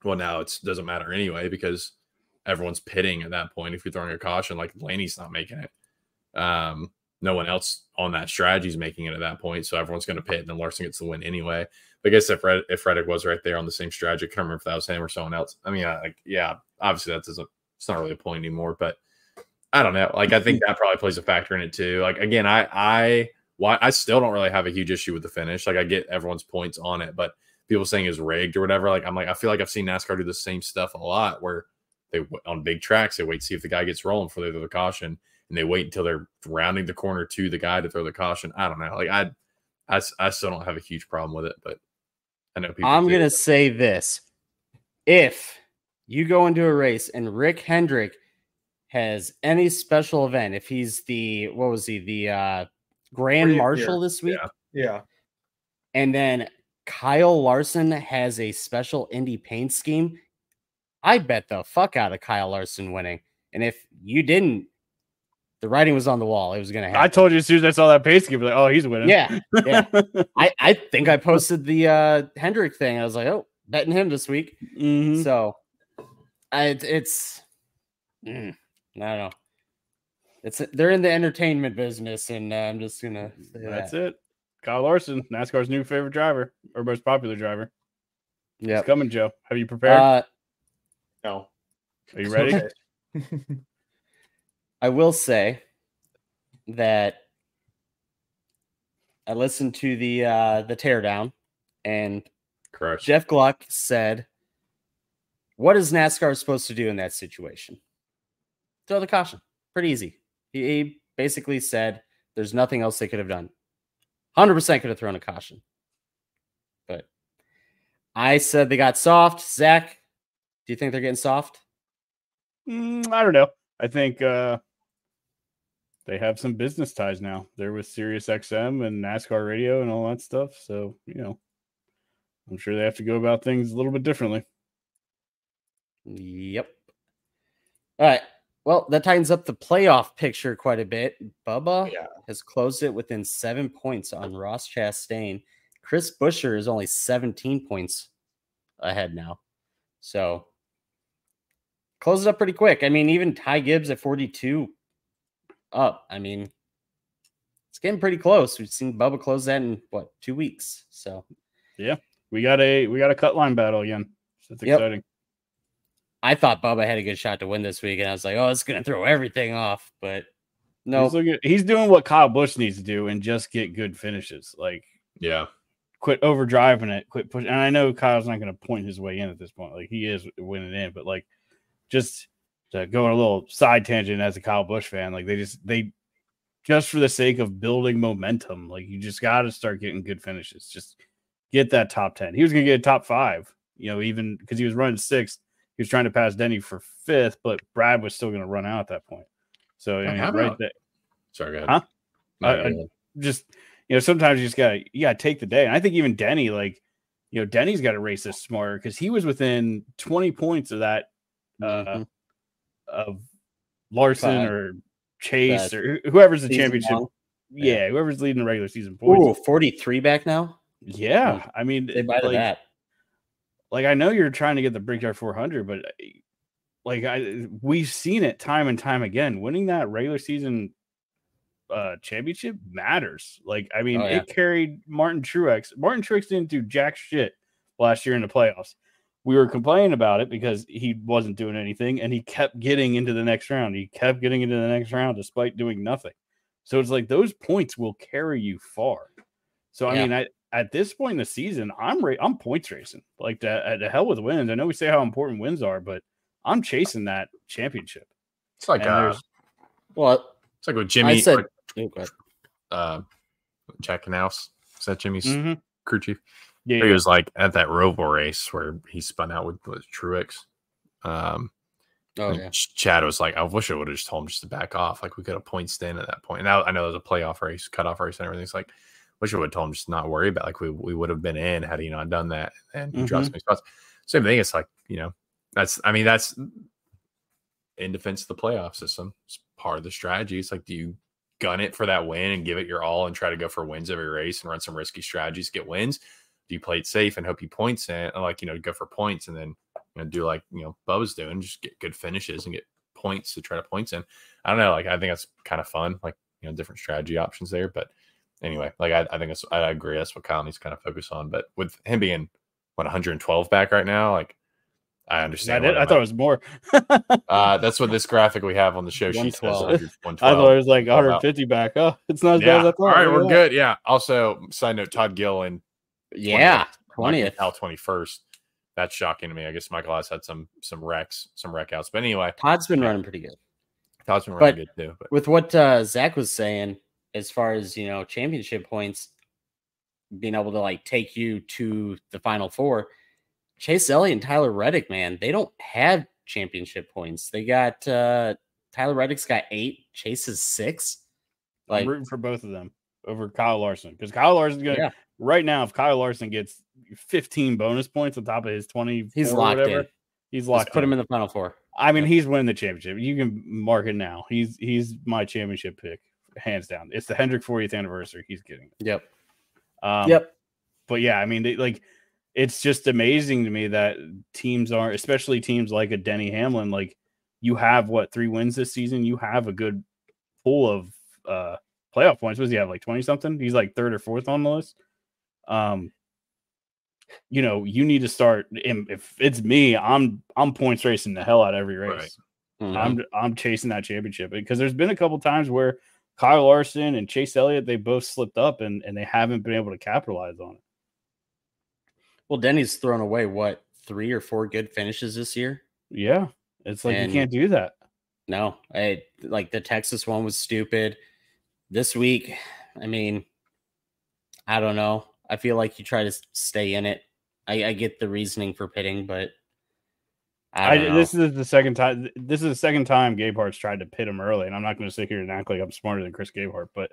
well, now it doesn't matter anyway, because everyone's pitting at that point. If you're throwing a caution, like Blaney's not making it. No one else on that strategy is making it at that point. So everyone's going to pit and then Larson gets the win anyway. But I guess if Reddick was right there on the same strategy, I can't remember if that was him or someone else. I mean, obviously it's not really a point anymore, but I don't know. Like, I think that probably plays a factor in it too. Like, again, I still don't really have a huge issue with the finish. Like, I get everyone's points on it, but people saying it's rigged or whatever. Like, I feel like I've seen NASCAR do the same stuff a lot where they, on big tracks, they wait to see if the guy gets rolling before they throw the caution, and they wait until they're rounding the corner to the guy to throw the caution. I don't know. Like, I still don't have a huge problem with it, but I know people.
I'm going to say this. If you go into a race and Rick Hendrick has any special event, if he's the Grand Marshal this week?
Yeah.
And then Kyle Larson has a special Indy paint scheme, I bet the fuck out of Kyle Larson winning. And if you didn't, the writing was on the wall. It was going to happen.
I told you as soon as I saw that pace scheme, like, oh, he's winning.
Yeah. I think I posted the Hendrick thing. I was like, oh, betting him this week.
Mm-hmm.
So I don't know. They're in the entertainment business, and I'm just gonna say
that's it. Kyle Larson, NASCAR's new favorite driver, or most popular driver.
Yeah,
it's coming, Joe. Have you prepared?
No.
Are you ready?
I will say that I listened to the teardown, and
Correct.
Jeff Gluck said, "What is NASCAR supposed to do in that situation? Throw the caution. Pretty easy." He basically said there's nothing else they could have done. 100% could have thrown a caution. But I said they got soft. Zach, do you think they're getting soft?
I don't know. I think they have some business ties now. They're with Sirius XM and NASCAR radio and all that stuff. So, I'm sure they have to go about things a little bit differently.
Yep. All right. Well, that tightens up the playoff picture quite a bit. Bubba has closed it within 7 points on Ross Chastain. Chris Buescher is only 17 points ahead now. So, close it up pretty quick. I mean, even Ty Gibbs at 42 up. I mean, it's getting pretty close. We've seen Bubba close that in, 2 weeks? So,
yeah, we got a cut line battle again. So that's exciting.
I thought Bubba had a good shot to win this week, and I was like, oh, it's going to throw everything off. But no.
He's doing what Kyle Busch needs to do and just get good finishes. Like, quit overdriving it, quit pushing. And I know Kyle's not going to point his way in at this point. Like, he is winning in, but like, just to go on a little side tangent as a Kyle Busch fan, like, they just for the sake of building momentum, like, you just got to start getting good finishes. Just get that top 10. He was going to get a top 5, even because he was running 6th. He was trying to pass Denny for 5th, but Brad was still going to run out at that point. So, right there.
Sorry, go ahead.
Huh? Just, sometimes you just got to take the day. And I think even Denny, like, Denny's got to race this smarter because he was within 20 points of that, of Larson or Chase or whoever's the championship. Yeah, whoever's leading the regular season points.
Ooh, 43 back now?
Yeah. I mean,
they buy that.
Like, I know you're trying to get the Brickyard 400, but like we've seen it time and time again. Winning that regular season championship matters. Like, I mean, it carried Martin Truex. Martin Truex didn't do jack shit last year in the playoffs. We were complaining about it because he wasn't doing anything, and he kept getting into the next round. He kept getting into the next round despite doing nothing. So it's like those points will carry you far. So I mean, at this point in the season, I'm points racing. Like, the hell with wins. I know we say how important wins are, but I'm chasing that championship.
It's like it's like with Jimmy.
I said,
Jack Knaus. Is that Jimmy's crew chief?
Yeah,
he was like at that Roval race where he spun out with Truex. Chad was like, I wish I would have just told him just to back off. Like, we could have point stand at that point. And now I know there's a playoff race, cutoff race, and everything. It's like, wish I would have told him just not worry about. Like, we would have been in had he not done that and he dropped some spots. Same thing. It's like, that's in defense of the playoff system. It's part of the strategy. It's like, do you gun it for that win and give it your all and try to go for wins every race and run some risky strategies to get wins? Do you play it safe and hope he points in, go for points and then do like Bubba's doing, just get good finishes and get points to try to points in? I don't know. Like, I think that's kind of fun. Like, different strategy options there. But anyway, like, I think I agree. That's what Kyle needs to kind of focus on. But with him being 112 back right now, like, I understand.
I thought it was more.
That's what this graphic we have on the show sheet says. 112.
I thought it was like 150 back. Oh, it's not as bad as I thought.
All right, we're good. Yeah. Also, side note, Todd Gilliland.
20th.
Now 21st. That's shocking to me. I guess Michael has had some wreck outs. But anyway,
Todd's been running pretty good.
Todd's been running good too. But
with what Zach was saying, as far as championship points being able to like take you to the Final Four, Chase Elliott and Tyler Reddick, man, they don't have championship points. They got Tyler Reddick's got 8, Chase is 6.
I'm rooting for both of them over Kyle Larson because Kyle Larson's gonna right now, if Kyle Larson gets 15 bonus points on top of his 20,
He's locked in.
He's locked.
Let's put him in the Final Four.
I mean, he's winning the championship. You can mark it now. He's my championship pick, hands down. It's the Hendrick 40th anniversary. He's getting it.
Yep.
But yeah, I mean, it's just amazing to me that teams aren't, especially teams like a Denny Hamlin, like you have 3 wins this season. You have a good pool of playoff points. What does he have, like 20 something? He's like 3rd or 4th on the list. You need to start. If it's me, I'm points racing the hell out of every race.
Right.
Mm-hmm.
I'm chasing that championship because there's been a couple times where Kyle Larson and Chase Elliott, they both slipped up and they haven't been able to capitalize on it.
Well, Denny's thrown away 3 or 4 good finishes this year.
Yeah, it's like you can't do that.
No, like the Texas one was stupid. This week, I mean, I don't know. I feel like you try to stay in it. I get the reasoning for pitting, but I don't know.
This is the second time. This is the second time Gabehart's tried to pit him early, and I'm not going to sit here and act like I'm smarter than Chris Gabehart, but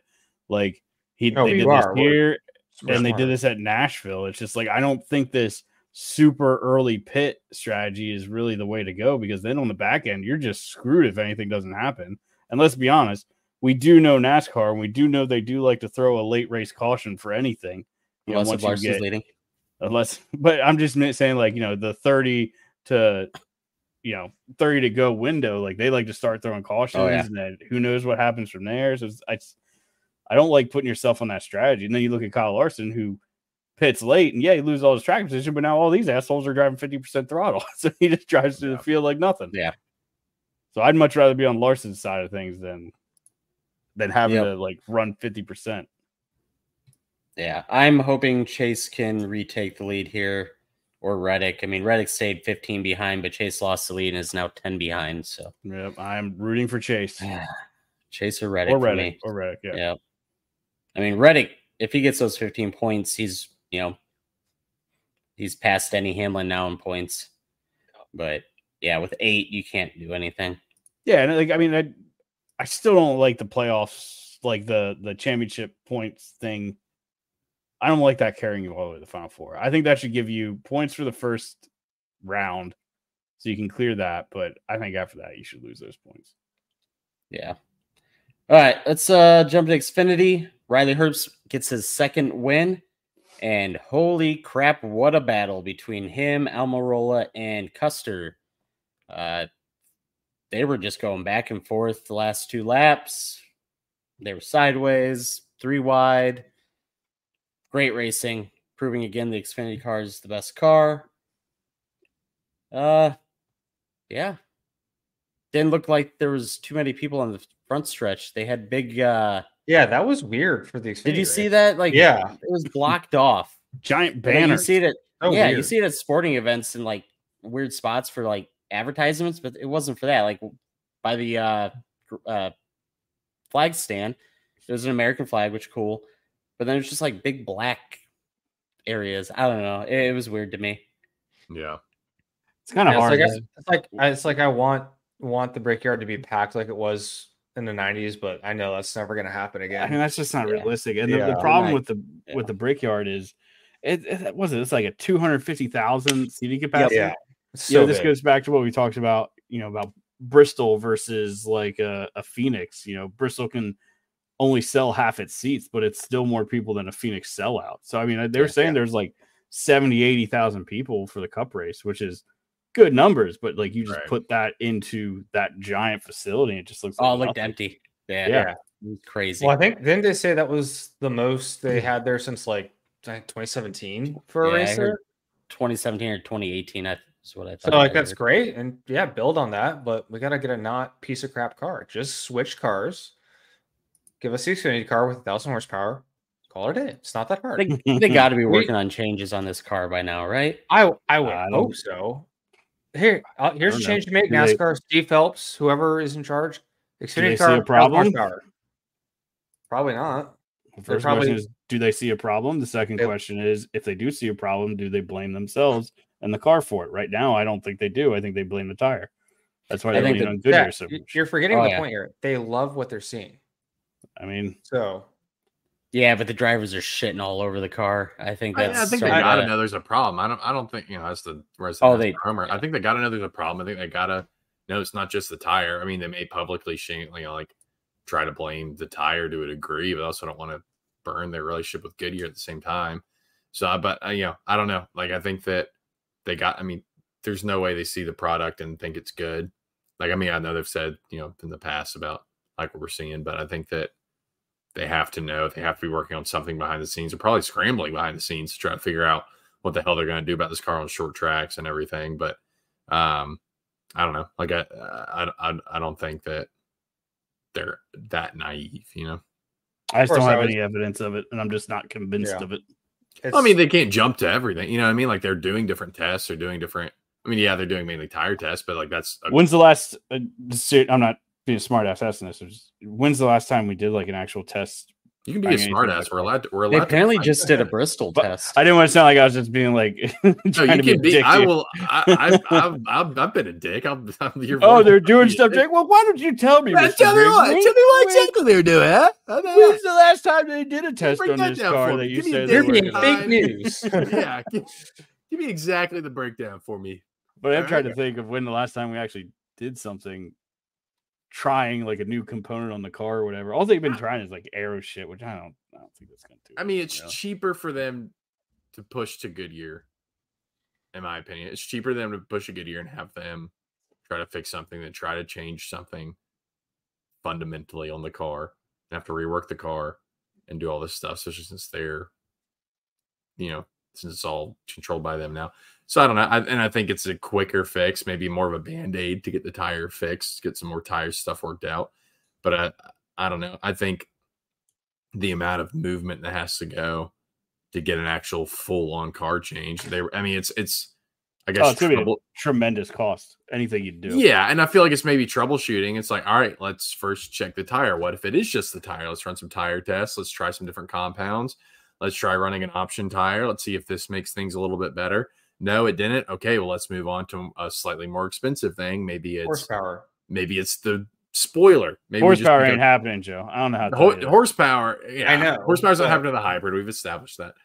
like they did this here, and they did this at Nashville. It's just like I don't think this super early pit strategy is really the way to go because then on the back end you're just screwed if anything doesn't happen. And let's be honest, we do know NASCAR, and we do know they do like to throw a late race caution for anything.
Unless Larson's leading.
But I'm just saying, like, the 30 to go window, like they like to start throwing cautions, and then who knows what happens from there. So I don't like putting yourself on that strategy. And then you look at Kyle Larson, who pits late, and he loses all his track position, but now all these assholes are driving 50% throttle, so he just drives through the field like nothing.
Yeah.
So I'd much rather be on Larson's side of things than having to like run 50%.
Yeah, I'm hoping Chase can retake the lead here, or Reddick. I mean, Reddick stayed 15 behind, but Chase lost the lead and is now 10 behind. So,
yep, I'm rooting for Chase.
Chase or Reddick.
Or Reddick, yeah.
I mean, Reddick, if he gets those 15 points, he's past Denny Hamlin now in points. But yeah, with 8, you can't do anything.
Yeah, and I still don't like the playoffs, like the championship points thing. I don't like that carrying you all the way to the Final Four. I think that should give you points for the first round so you can clear that. But I think after that, you should lose those points.
Yeah. All right, let's jump to Xfinity. Riley Herbst gets his 2nd win. And holy crap, what a battle between him, Almirola, and Custer. They were just going back and forth the last 2 laps. They were sideways, 3 wide. Great racing, proving again the Xfinity car is the best car. Yeah. Didn't look like there was too many people on the front stretch. They had big
yeah, that was weird for the Xfinity.
Did you see that? Like,
yeah,
it was blocked off.
Giant banners.
You see it at
weird.
You see it at sporting events and like weird spots for like advertisements, but it wasn't for that. Like by the flag stand, it was an American flag, which cool. But then it's just like big black areas. I don't know. It was weird to me.
Yeah,
it's kind of hard.
It's like I want the Brickyard to be packed like it was in the 90s, but I know that's never going to happen again.
I mean, that's just not realistic. And the problem with the Brickyard is it's like a 250,000 seating capacity.
Yeah. So
this goes back to what we talked about, about Bristol versus like a Phoenix. Bristol can only sell half its seats, but it's still more people than a Phoenix sellout. So, I mean, they were saying there's like 70, 80,000 people for the Cup race, which is good numbers, but like you just put that into that giant facility, and it just looks like
it looked empty. Yeah. Crazy.
Well, I think didn't they say that was the most they had there since like 2017 for a race there?
2017 or 2018, that's what I thought.
So like that's great, and build on that, but we got to get a not piece of crap car. Just switch cars. Give us the Xfinity car with 1,000 horsepower. Call it a day. It's not that hard.
They got to be working on changes on this car by now, right?
I would hope so. Here's a change to make. NASCAR, Steve Phelps, whoever is in charge. Xfinity car,
see a problem?
Probably not.
The first question is, do they see a problem? The second question is, if they do see a problem, do they blame themselves and the car for it? Right now, I don't think they do. I think they blame the tire. That's why they're leaning on Goodyear so much.
You're forgetting the point here. They love what they're seeing.
I mean,
so
Yeah, but the drivers are shitting all over the car. I think that's.
I think they gotta know there's a problem. I don't think that's the resident homer.
Yeah.
I think they gotta know there's a problem. I think they gotta know it's not just the tire. I mean, they may publicly like try to blame the tire to a degree, but also don't want to burn their relationship with Goodyear at the same time. So, but I don't know. Like, I think that they got. I mean, there's no way they see the product and think it's good. Like, I mean, I know they've said in the past about like what we're seeing, but I think that they have to know. They have to be working on something behind the scenes. They're probably scrambling behind the scenes to try to figure out what the hell they're going to do about this car on short tracks and everything. But I don't know. Like, I don't think that they're that naive.
I just don't have any evidence of it, and I'm just not convinced of it.
I mean, they can't jump to everything. You know what I mean? Like, they're doing different tests. They're doing different. I mean, yeah, they're doing mainly tire tests, but like that's.
When's the last? I'm not being a smart ass asking this. When's the last time we did like an actual test?
You can be a smart ass. We're allowed.
They apparently just did a Bristol test.
I didn't want to sound like I was just being like.
No, you can be. I will. I've been a dick.
They're doing stuff. Well, why don't you tell me?
Tell me what exactly they're doing. Huh?
When's the last time they did a test on this car that you said
they're being fake news?
Yeah, give me exactly the breakdown for me.
But I'm trying to think of when the last time we actually did something, trying like a new component on the car or whatever. All they've been trying is like aero shit, which I don't think that's going to do.
I mean, it's cheaper for them to push to Goodyear, in my opinion. It's cheaper for them to push to Goodyear and have them try to fix something than try to change something fundamentally on the car and have to rework the car and do all this stuff, especially since they're, since it's all controlled by them now. So I don't know. I think it's a quicker fix, maybe more of a Band-Aid to get the tire fixed, get some more tire stuff worked out. But I don't know. I think the amount of movement that has to go to get an actual full-on car change. It's I guess
it's gonna be a tremendous cost. Anything you do.
Yeah, and I feel like it's maybe troubleshooting. It's like, all right, let's first check the tire. What if it is just the tire? Let's run some tire tests. Let's try some different compounds. Let's try running an option tire. Let's see if this makes things a little bit better. No, it didn't. Okay, well, let's move on to a slightly more expensive thing. Maybe it's
horsepower.
Maybe it's the spoiler. Maybe
horsepower ain't happening, Joe. I don't know how to
horsepower. Yeah,
I know.
Horsepower's not happening to the hybrid. We've established that.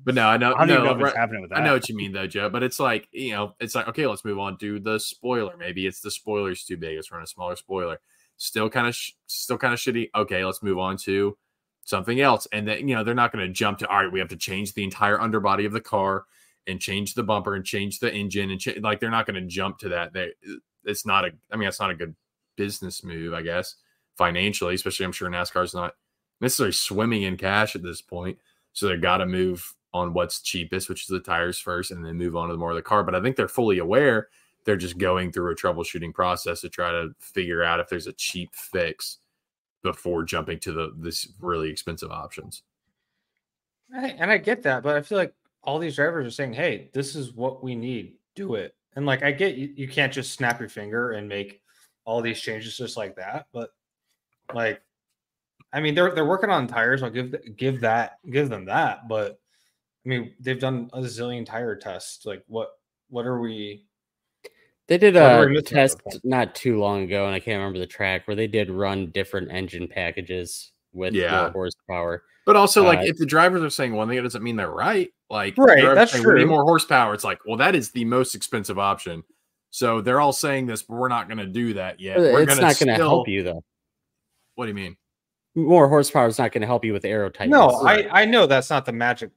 But no, I know.
I don't know what's happening with that.
I know what you mean, though, Joe. But it's like, it's like, okay, let's move on to the spoiler. Maybe it's the spoiler's too big. Let's run a smaller spoiler. Still kind of shitty. Okay, let's move on to something else. And then, they're not going to jump to, all right, we have to change the entire underbody of the car and change the bumper and change the engine and like, they're not going to jump to that. It's not a good business move, I guess, financially, especially I'm sure NASCAR's not necessarily swimming in cash at this point. So they got to move on what's cheapest, which is the tires first, and then move on to the more of the car. But I think they're fully aware. They're just going through a troubleshooting process to try to figure out if there's a cheap fix before jumping to this really expensive options.
And I get that, but I feel like all these drivers are saying, hey, this is what we need. Do it. And like, I get you can't just snap your finger and make all these changes just like that. But like, I mean, they're working on tires. I'll give them that. But I mean, they've done a zillion tire tests. Like, what are we?
They did a test not too long ago, and I can't remember the track, where they did run different engine packages with more horsepower.
But also, like, if the drivers are saying one thing, it doesn't mean they're right. Like,
right, that's true.
We need more horsepower. It's like, well, that is the most expensive option. So they're all saying this, but we're not going to do that yet.
It's not going to help you, though.
What do you mean?
More horsepower is not going to help you with aero tightness.
No, I know that's not the magic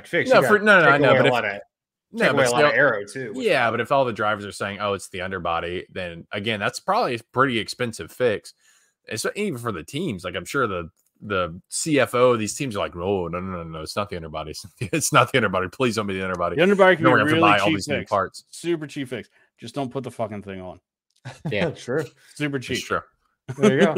fix.
No, I know, but
a lot of aero too.
Yeah, but if all the drivers are saying, "Oh, it's the underbody," then again, that's probably a pretty expensive fix. It's even for the teams. Like, I'm sure the CFO of these teams are like, "No, it's not the underbody. It's not the underbody. Please don't be the underbody.
The underbody can be
really
buy
all these new parts.
Super cheap fix. Just don't put the fucking thing on.
Yeah,
true.
Super cheap.
It's true.
There you go.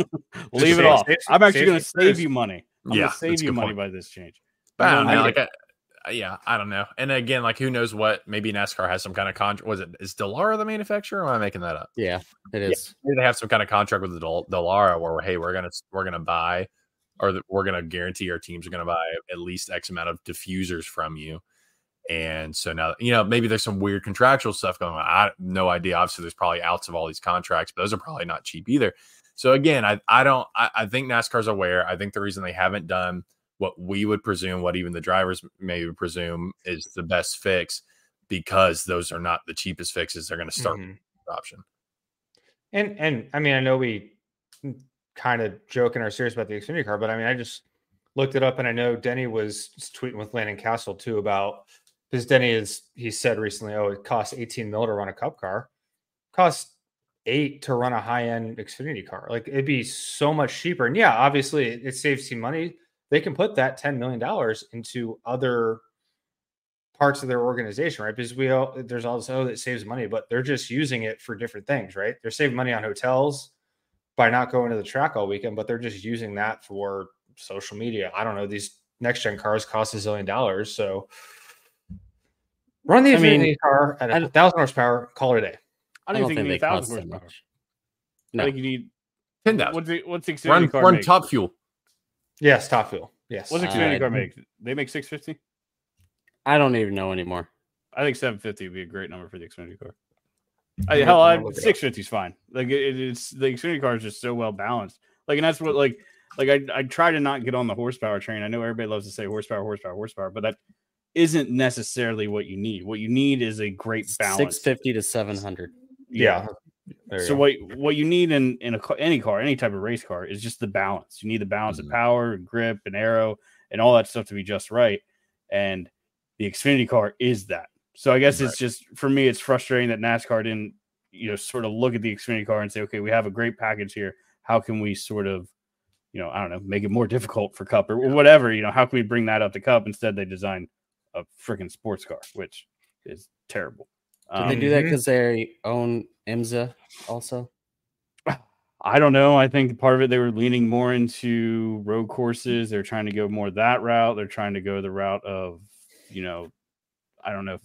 Leave it off. I'm actually going to save you money. I'm going to save you money by this change.
But I don't know. And again, like, who knows what? Maybe NASCAR has some kind of contract. Is Dallara the manufacturer? Or am I making that up?
Yeah, it is.
Yeah, maybe they have some kind of contract with Dallara where, hey, we're gonna buy, or we're gonna guarantee our teams are gonna buy at least X amount of diffusers from you. And so now, maybe there's some weird contractual stuff going on. I have no idea. Obviously, there's probably outs of all these contracts, but those are probably not cheap either. So again, I think NASCAR's aware. I think the reason they haven't done what we would presume, what even the drivers maybe presume is the best fix, because those are not the cheapest fixes. They're going to start with the option.
And I mean, I know we kind of joke and are serious about the Xfinity car, but I mean, I just looked it up, and I know Denny was tweeting with Landon Castle too about, because Denny he said recently, oh, it costs 18 mil to run a Cup car, costs 8 to run a high-end Xfinity car. Like, it'd be so much cheaper. And yeah, obviously it saves you money. They can put that $10 million into other parts of their organization, right? Because there's all this, that saves money, but they're just using it for different things, right? They're saving money on hotels by not going to the track all weekend, but they're just using that for social media. I don't know. These next gen cars cost $1 zillion. So run the Xfinity car at 1,000 horsepower, call it a day.
I don't think you need 1,000 horsepower.
No.
I think you need
10,000.
What's the Xfinity car
run
make?
top fuel.
Yes, top fuel. Yes.
What's the Xfinity car make? They make 650?
I don't even know anymore.
I think 750 would be a great number for the Xfinity car. 650 is fine. Like it's the Xfinity car is just so well balanced. Like, and that's what like I try to not get on the horsepower train. I know everybody loves to say horsepower, but that isn't necessarily what you need. What you need is a great balance.
650 to 700.
Yeah.
So what you need in any car, any type of race car, is just the balance. You need the balance of power, and grip, and aero, and all that stuff to be just right. And the Xfinity car is that. So I guess it's just, for me, it's frustrating that NASCAR didn't, sort of look at the Xfinity car and say, okay, we have a great package here. How can we sort of, I don't know, make it more difficult for Cup or whatever, how can we bring that up to Cup? Instead, they designed a freaking sports car, which is terrible.
Did they do that because they own IMSA also?
I don't know. I think part of it, they were leaning more into road courses. They're trying to go more that route. They're trying to go the route of, I don't know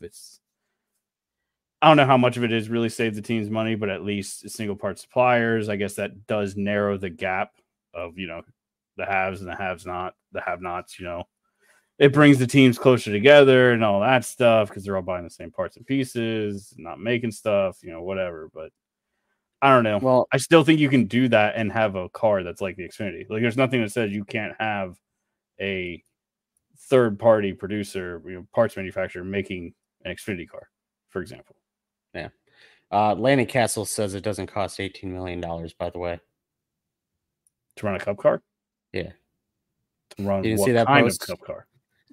how much of it is really save the team's money, but at least single part suppliers. I guess that does narrow the gap of, the haves and the have-nots, It brings the teams closer together and all that stuff because they're all buying the same parts and pieces, not making stuff, whatever. But I don't know.
Well,
I still think you can do that and have a car that's like the Xfinity. Like, there's nothing that says you can't have a third-party producer, parts manufacturer making an Xfinity car, for example.
Yeah. Landon Castle says it doesn't cost $18 million, by the way.
To run a Cup car?
Yeah.
To run
you
what
see that
kind
post?
of Cup car?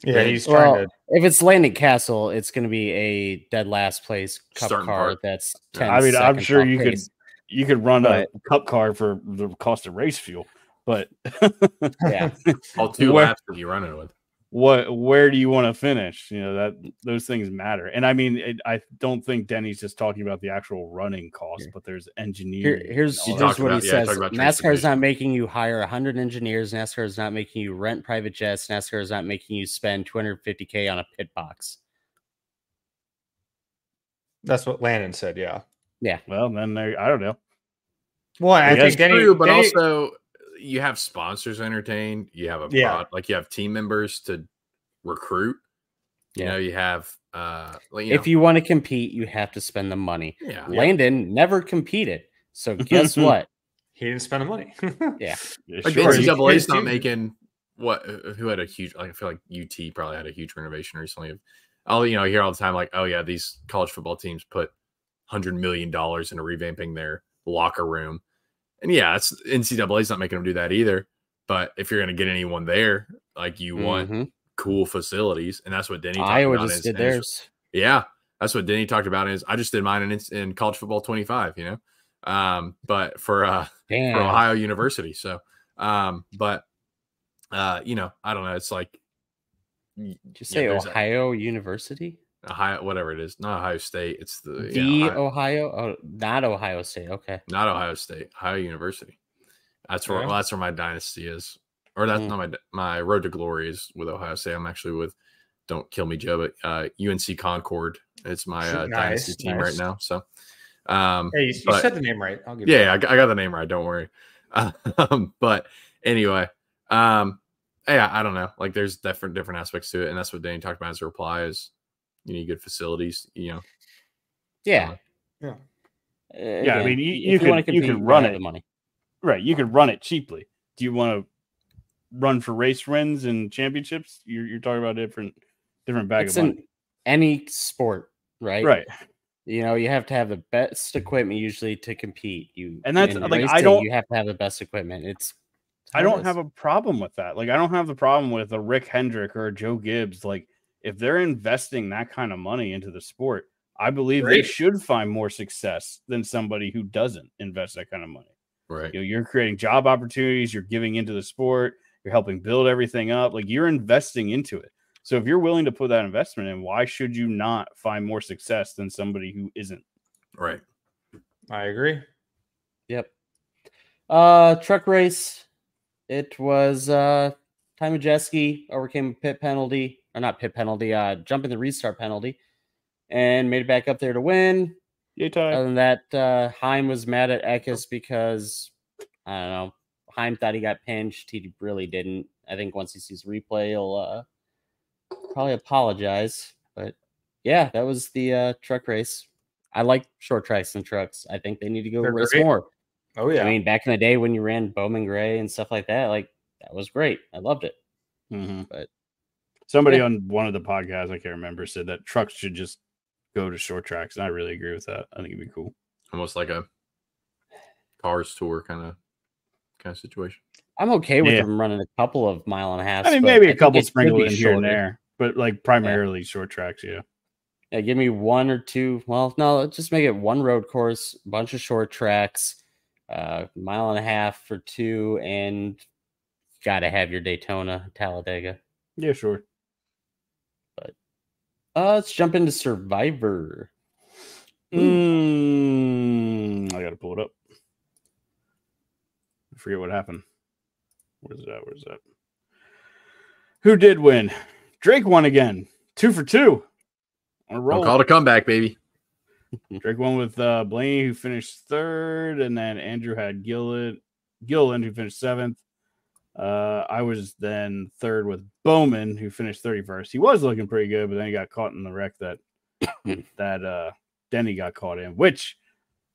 Yeah, he's trying to.
If it's Landon Castle, it's going to be a dead last place Cup
Starting
car
part.
that's 10
I mean, I'm
seconds
sure
off
you
pace.
you could run a Cup car for the cost of race fuel, but
Yeah.
All 2 laps that you run it with.
Where do you want to finish? That those things matter. And I mean, I don't think Denny's just talking about the actual running cost, but there's engineering.
Here's
and all
what he says.
about
NASCAR is not making you hire 100 engineers. NASCAR is not making you rent private jets. NASCAR is not making you spend $250K on a pit box.
That's what Landon said. Yeah.
Yeah.
Well, then I don't know.
Well, I think Denny,
true, but
Denny,
also you have sponsors entertained. You have you have team members to recruit. You have
if you want to compete, you have to spend the mone.
Yeah.
Landon never competed, so guess what?
He didn't spend the money.
Yeah.
Like
Sure.
NCAA is not making what? Who had a huge? Like, I feel like UT probably had a huge renovation recently. I hear all the time like, oh yeah, these college football teams put $100 million into revamping their locker room, and yeah, it's NCAA is not making them do that either. But if you're going to get anyone there, like you want cool facilities, and that's what Denny.
Iowa just did theirs.
Yeah, that's what Denny talked about. Is I just did mine in college football 25. But for Ohio University. So, I don't know. It's like,
did you say Ohio University?
Ohio, whatever it is, not Ohio State. It's
Ohio. Oh, not Ohio State. Okay,
not Ohio State. Ohio University. That's where that's where my dynasty is, or that's not my road to glory is with Ohio State. I'm actually with, don't kill me, Joe, but UNC Concord. It's my dynasty team right now. So.
Hey, you said the name right. I'll give
I got the name right. Don't worry. But anyway, I don't know. Like, there's different aspects to it, and that's what Danny talked about as a reply is you need good facilities.
Yeah.
I mean, you can run it.
Money.
Right. You could run it cheaply. Do you want to run for race wins and championships, you're talking about a different bag
It's
of money.
in any sport, right?
Right.
You know, you have to have the best equipment usually to compete.
And that's
in
like,
racing, you have to have the best equipment.
I don't have a problem with that. Like, I don't have the problem with a Rick Hendrick or a Joe Gibbs. Like, if they're investing that kind of money into the sport, I believe they should find more success than somebody who doesn't invest that kind of money.
Right.
You know, you're creating job opportunities, you're giving into the sport, you're helping build everything up. Like, you're investing into it. So if you're willing to put that investment in, why should you not find more success than somebody who isn't?
Right.
I agree.
Yep. Truck race. It was Ty Majeski overcame a pit penalty, or not pit penalty, jumping the restart penalty, and made it back up there to win.
Yay, Ty.
Other than that, Heim was mad at Eckes because, I don't know, Heim thought he got pinched. He really didn't. I think once he sees replay, he'll probably apologize. But yeah, that was the truck race. I like short tracks and trucks. I think they need to go
They're
race
great.
more.
Oh yeah.
I mean, back in the day when you ran Bowman Gray and stuff like that, like that was great. I loved it.
Mm-hmm.
But
somebody on one of the podcasts, I can't remember, said that trucks should just go to short tracks, and I really agree with that. I think it'd be cool.
Almost like a cars tour kind of situation.
I'm okay with them running a couple of mile and a half.
I mean, maybe a couple sprinkled in here and there, but like primarily short tracks. Yeah.
Yeah, give me one or two. Well, no, let's just make it one road course, a bunch of short tracks, mile and a half for two, and gotta have your Daytona, Talladega.
Yeah, sure.
But let's jump into Survivor.
I gotta pull it up. I forget what happened. Where's that? Who did win? Drake won again. 2 for 2. On a roll.
Don't call it a comeback, baby.
Drake won with Blaney, who finished third, and then Andrew had Gilliland, who finished seventh. I was then third with Bowman, who finished 31st. He was looking pretty good, but then he got caught in the wreck that Denny got caught in, which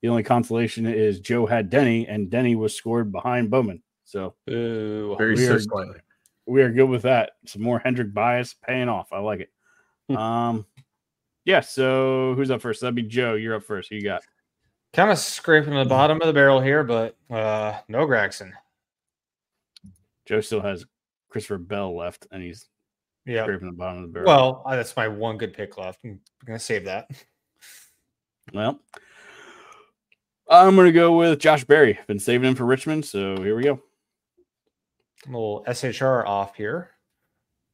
the only consolation is Joe had Denny, and Denny was scored behind Bowman. So
very slightly.
We are good with that. Some more Hendrick bias paying off. I like it. Yeah, so who's up first? That'd be Joe. You're up first. Who you got?
Kind of scraping the bottom of the barrel here, but no Gragson.
Joe still has Christopher Bell left, and he's scraping the bottom of the barrel.
Well, that's my one good pick left. I'm going to save that.
Well, I'm going to go with Josh Berry. Been saving him for Richmond, so here we go.
I'm a little SHR off here.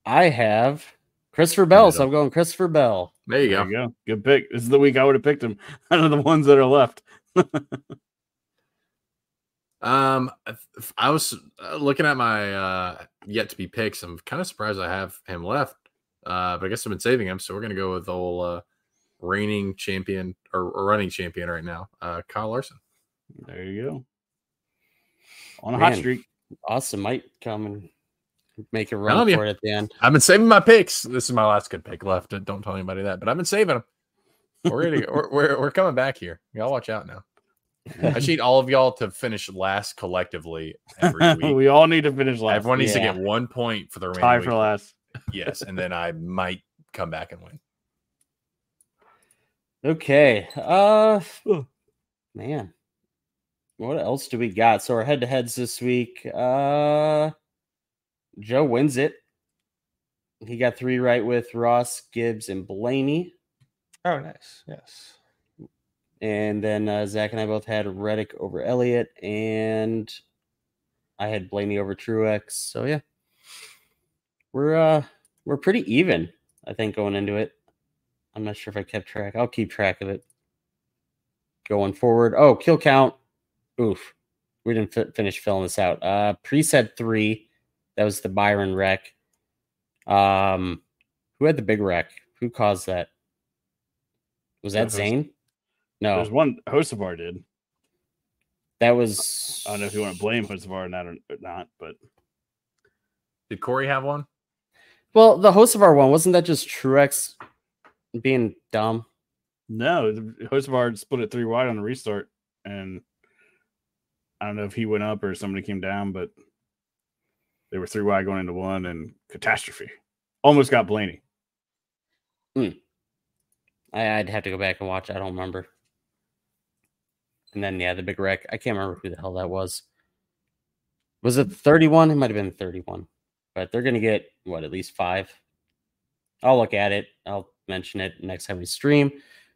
I have Christopher Bell, so I'm going Christopher Bell.
There you go.
Good pick. This is the week I would have picked him out of the ones that are left.
I was looking at my yet to be picks. I'm kind of surprised I have him left, but I guess I've been saving him. So we're gonna go with the whole reigning champion or running champion right now, Kyle Larson.
There you go. On a hot streak.
Austin might come and make a run for it at the end.
I've been saving my picks. This is my last good pick left. Don't tell anybody that, but I've been saving them. We're coming back here. Y'all watch out now. I need all of y'all to finish last collectively every week.
We all need to finish last.
Everyone needs to get 1 point for the remaining
tie for last.
Yes, and then I might come back and win.
Okay. Man. What else do we got? So our head-to-heads this week. Joe wins it. He got 3 right with Ross, Gibbs, and Blaney.
Oh, nice. Yes.
And then Zach and I both had Reddick over Elliott, and I had Blaney over Truex. So yeah, we're pretty even, I think, going into it. I'm not sure if I kept track. I'll keep track of it going forward. Oh, kill count. Oof, we didn't finish filling this out. Priest had 3. That was the Byron wreck. Who had the big wreck? Who caused that? Was that Zane? No.
There's one Hocevar did.
That was...
I don't know if you want to blame Hocevar on that or not, but...
Did Corey have one?
Well, the Hocevar one, wasn't that just Truex being dumb?
No, Hocevar split it 3 wide on the restart, and I don't know if he went up or somebody came down, but They were 3 wide going into 1 and catastrophe. Almost got Blaney.
I'd have to go back and watch. I don't remember. And then, the big wreck. I can't remember who the hell that was. Was it 31? It might have been 31. But they're going to get, at least 5? I'll look at it. I'll mention it next time we stream,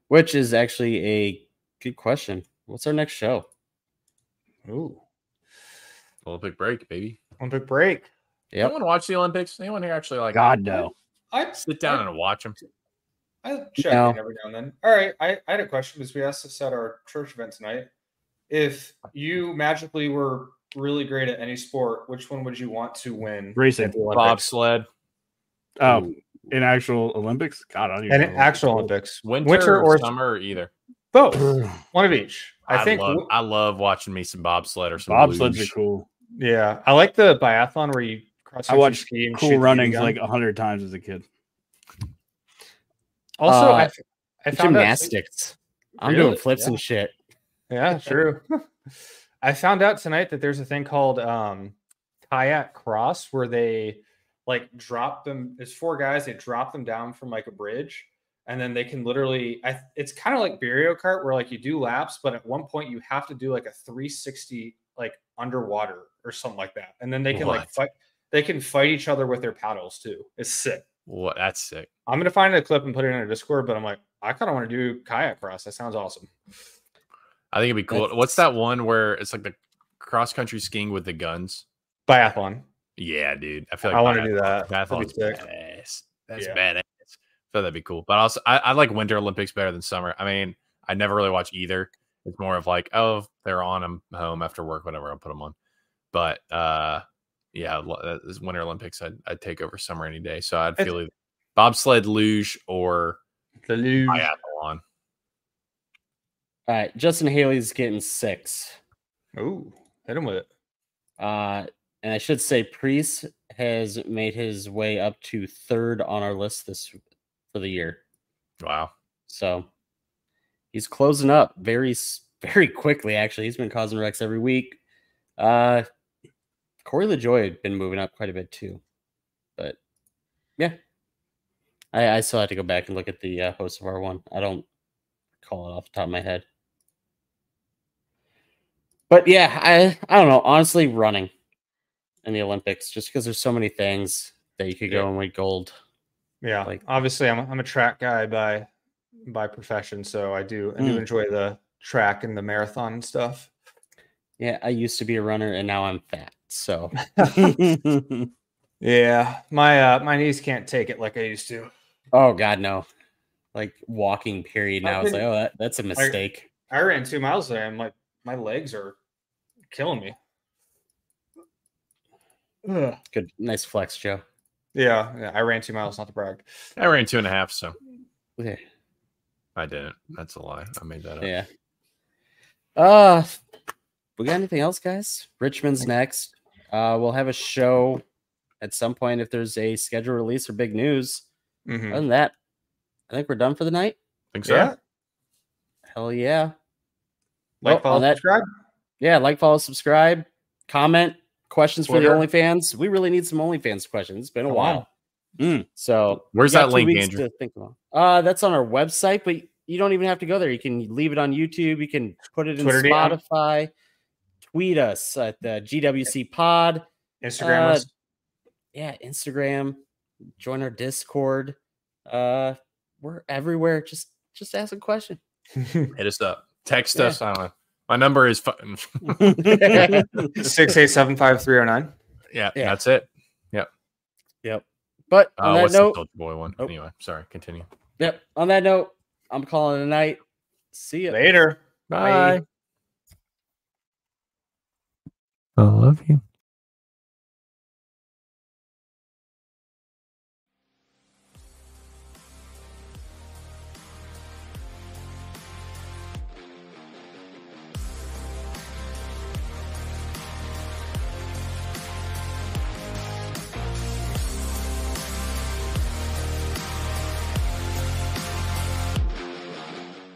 which is actually a good question. What's our next show?
Ooh.
Olympic break, baby.
Olympic break.
Yep.
Anyone watch the Olympics? Anyone here actually like
God, no.
I
sit down and watch them?
I check in every now and then. All right. I had a question because we asked this at our church event tonight. If you magically were really great at any sport, which one would you want to win?
Racing.
Bobsled.
Oh, in actual Olympics? God, I don't even know.
Actual Olympics.
Winter or summer or either?
Both. One of each.
I love watching me some bobsled or some
bobsleds
luge.
are cool.
Yeah. I like the biathlon where you cross
I watched
ski and
Cool Runnings like 100 times as a kid.
Also, I found
gymnastics. I'm doing flips and shit.
Yeah, true. I found out tonight that there's a thing called kayak cross where they like drop them. There's 4 guys. They drop them down from like a bridge, and then they can literally. It's kind of like Barrio Kart where like you do laps, but at one point you have to do like a 360 like underwater or something like that, and then they can like fight. They can fight each other with their paddles too. It's sick.
What? That's sick.
I'm gonna find a clip and put it in our Discord, but I'm like, I kind of want to do kayak cross. That sounds awesome.
I think it'd be cool. What's that one where it's like the cross country skiing with the guns?
Biathlon.
Yeah, dude. I feel like
I want to do that.
Biathlon's
sick.
badass. That's badass. So that'd be cool. But also, I like Winter Olympics better than summer. I mean, I never really watch either. It's more of like, oh, they're on. I'm home after work, whatever. I'll put them on. But yeah, Winter Olympics, I'd take over summer any day. So I'd feel either bobsled, luge, or
the luge.
Biathlon.
All right, Justin Haley's getting 6.
Ooh, hit him with it.
And I should say, Priest has made his way up to 3rd on our list for the year.
Wow!
So he's closing up very, very quickly. Actually, he's been causing wrecks every week. Corey LaJoy had been moving up quite a bit too, but yeah, I still had to go back and look at the host of R1. I don't call it off the top of my head. But yeah, I don't know. Honestly, running in the Olympics, just because there's so many things that you could go and win gold.
Yeah, like obviously, I'm a track guy by profession, so I do enjoy the track and the marathon and stuff.
Yeah, I used to be a runner, and now I'm fat. So
yeah, my knees can't take it like I used to.
Oh God, no! Like walking period now. It's like, oh, that's a mistake.
I ran 2 miles today. I'm like, my legs are killing me. Ugh.
Good, nice flex, Joe.
Yeah, I ran 2 miles, not to brag.
I ran 2.5, so
yeah.
I didn't. That's a lie. I made that up.
Yeah. We got anything else, guys? Richmond's next. We'll have a show at some point if there's a schedule release or big news.
Mm-hmm.
Other than that, I think we're done for the night.
Think so?
Yeah.
Hell yeah.
Like, follow, subscribe.
Yeah, like, follow, subscribe, comment, questions for the OnlyFans. We really need some OnlyFans questions. It's been a while. So
where's that link, Andrew?
To think about. That's on our website, but you don't even have to go there. You can leave it on YouTube. You can put it in
Twitter
Spotify. Tweet us at the GWC Pod.
Instagram us.
Yeah, Instagram. Join our Discord. We're everywhere. Just ask a question.
Hit us up. Text us. I don't know. My number is
6875309.
Yeah, that's it.
Yep. But on that
what's
note,
the Soldier Boy one? Oh. Anyway, sorry. Continue.
Yep. On that note, I'm calling it a night. See you
later.
Bye. I love you.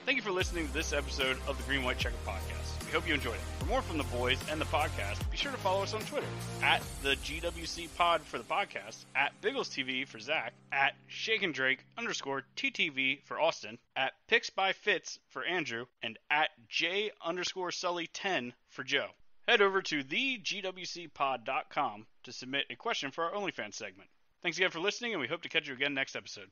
Thank you for listening to this episode of the Green White Checker Podcast. We hope you enjoyed it. For more from the boys and the podcast, be sure to follow us on Twitter at the GWC Pod for the podcast, at Biggles TV for Zach, at ShakenDrake_TTV for Austin, at Picks by Fitz for Andrew, and at J_Sully10 for Joe. Head over to thegwcpod.com to submit a question for our OnlyFans segment. Thanks again for listening, and we hope to catch you again next episode.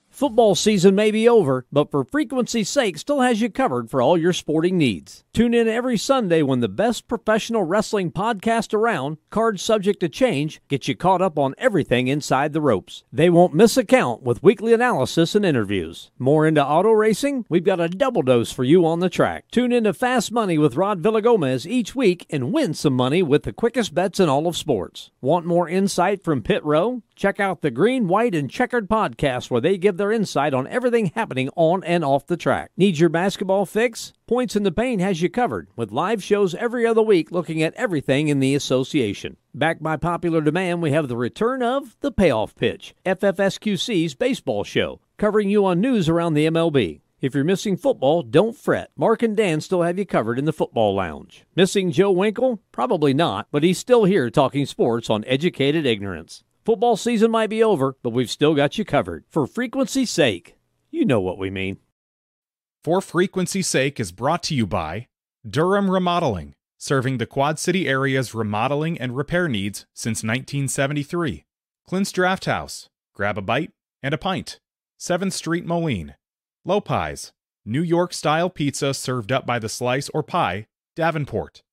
Football season may be over, but for frequency's sake still has you covered for all your sporting needs. Tune in every Sunday when the best professional wrestling podcast around, Cards Subject to Change, gets you caught up on everything inside the ropes. They won't miss a count with weekly analysis and interviews. More into auto racing? We've got a double dose for you on the track. Tune in to Fast Money with Rod Villagomez each week and win some money with the quickest bets in all of sports. Want more insight from Pit Row? Check out the Green, White, and Checkered podcast where they give their insight on everything happening on and off the track. Need your basketball fix? Points in the Paint has you covered with live shows every other week looking at everything in the association. Backed by popular demand, we have the return of The Payoff Pitch, FFSQC's baseball show, covering you on news around the MLB. If you're missing football, don't fret. Mark and Dan still have you covered in the football lounge. Missing Joe Winkle? Probably not, but he's still here talking sports on Educated Ignorance. Football season might be over, but we've still got you covered. For frequency's sake, you know what we mean.
For frequency's sake is brought to you by Durham Remodeling, serving the Quad City area's remodeling and repair needs since 1973. Clint's Draft House, grab a bite and a pint. 7th Street Moline. Lopez, New York-style pizza served up by the slice or pie, Davenport.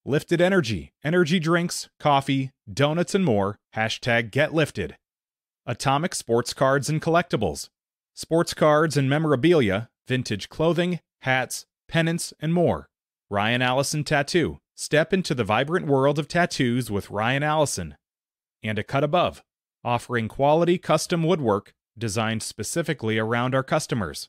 Lifted Energy, energy drinks, coffee, donuts, and more. #GetLifted. Atomic Sports Cards and Collectibles. Sports cards and memorabilia, vintage clothing, hats, pennants, and more. Ryan Allison Tattoo. Step into the vibrant world of tattoos with Ryan Allison. And A Cut Above, offering quality custom woodwork designed specifically around our customers.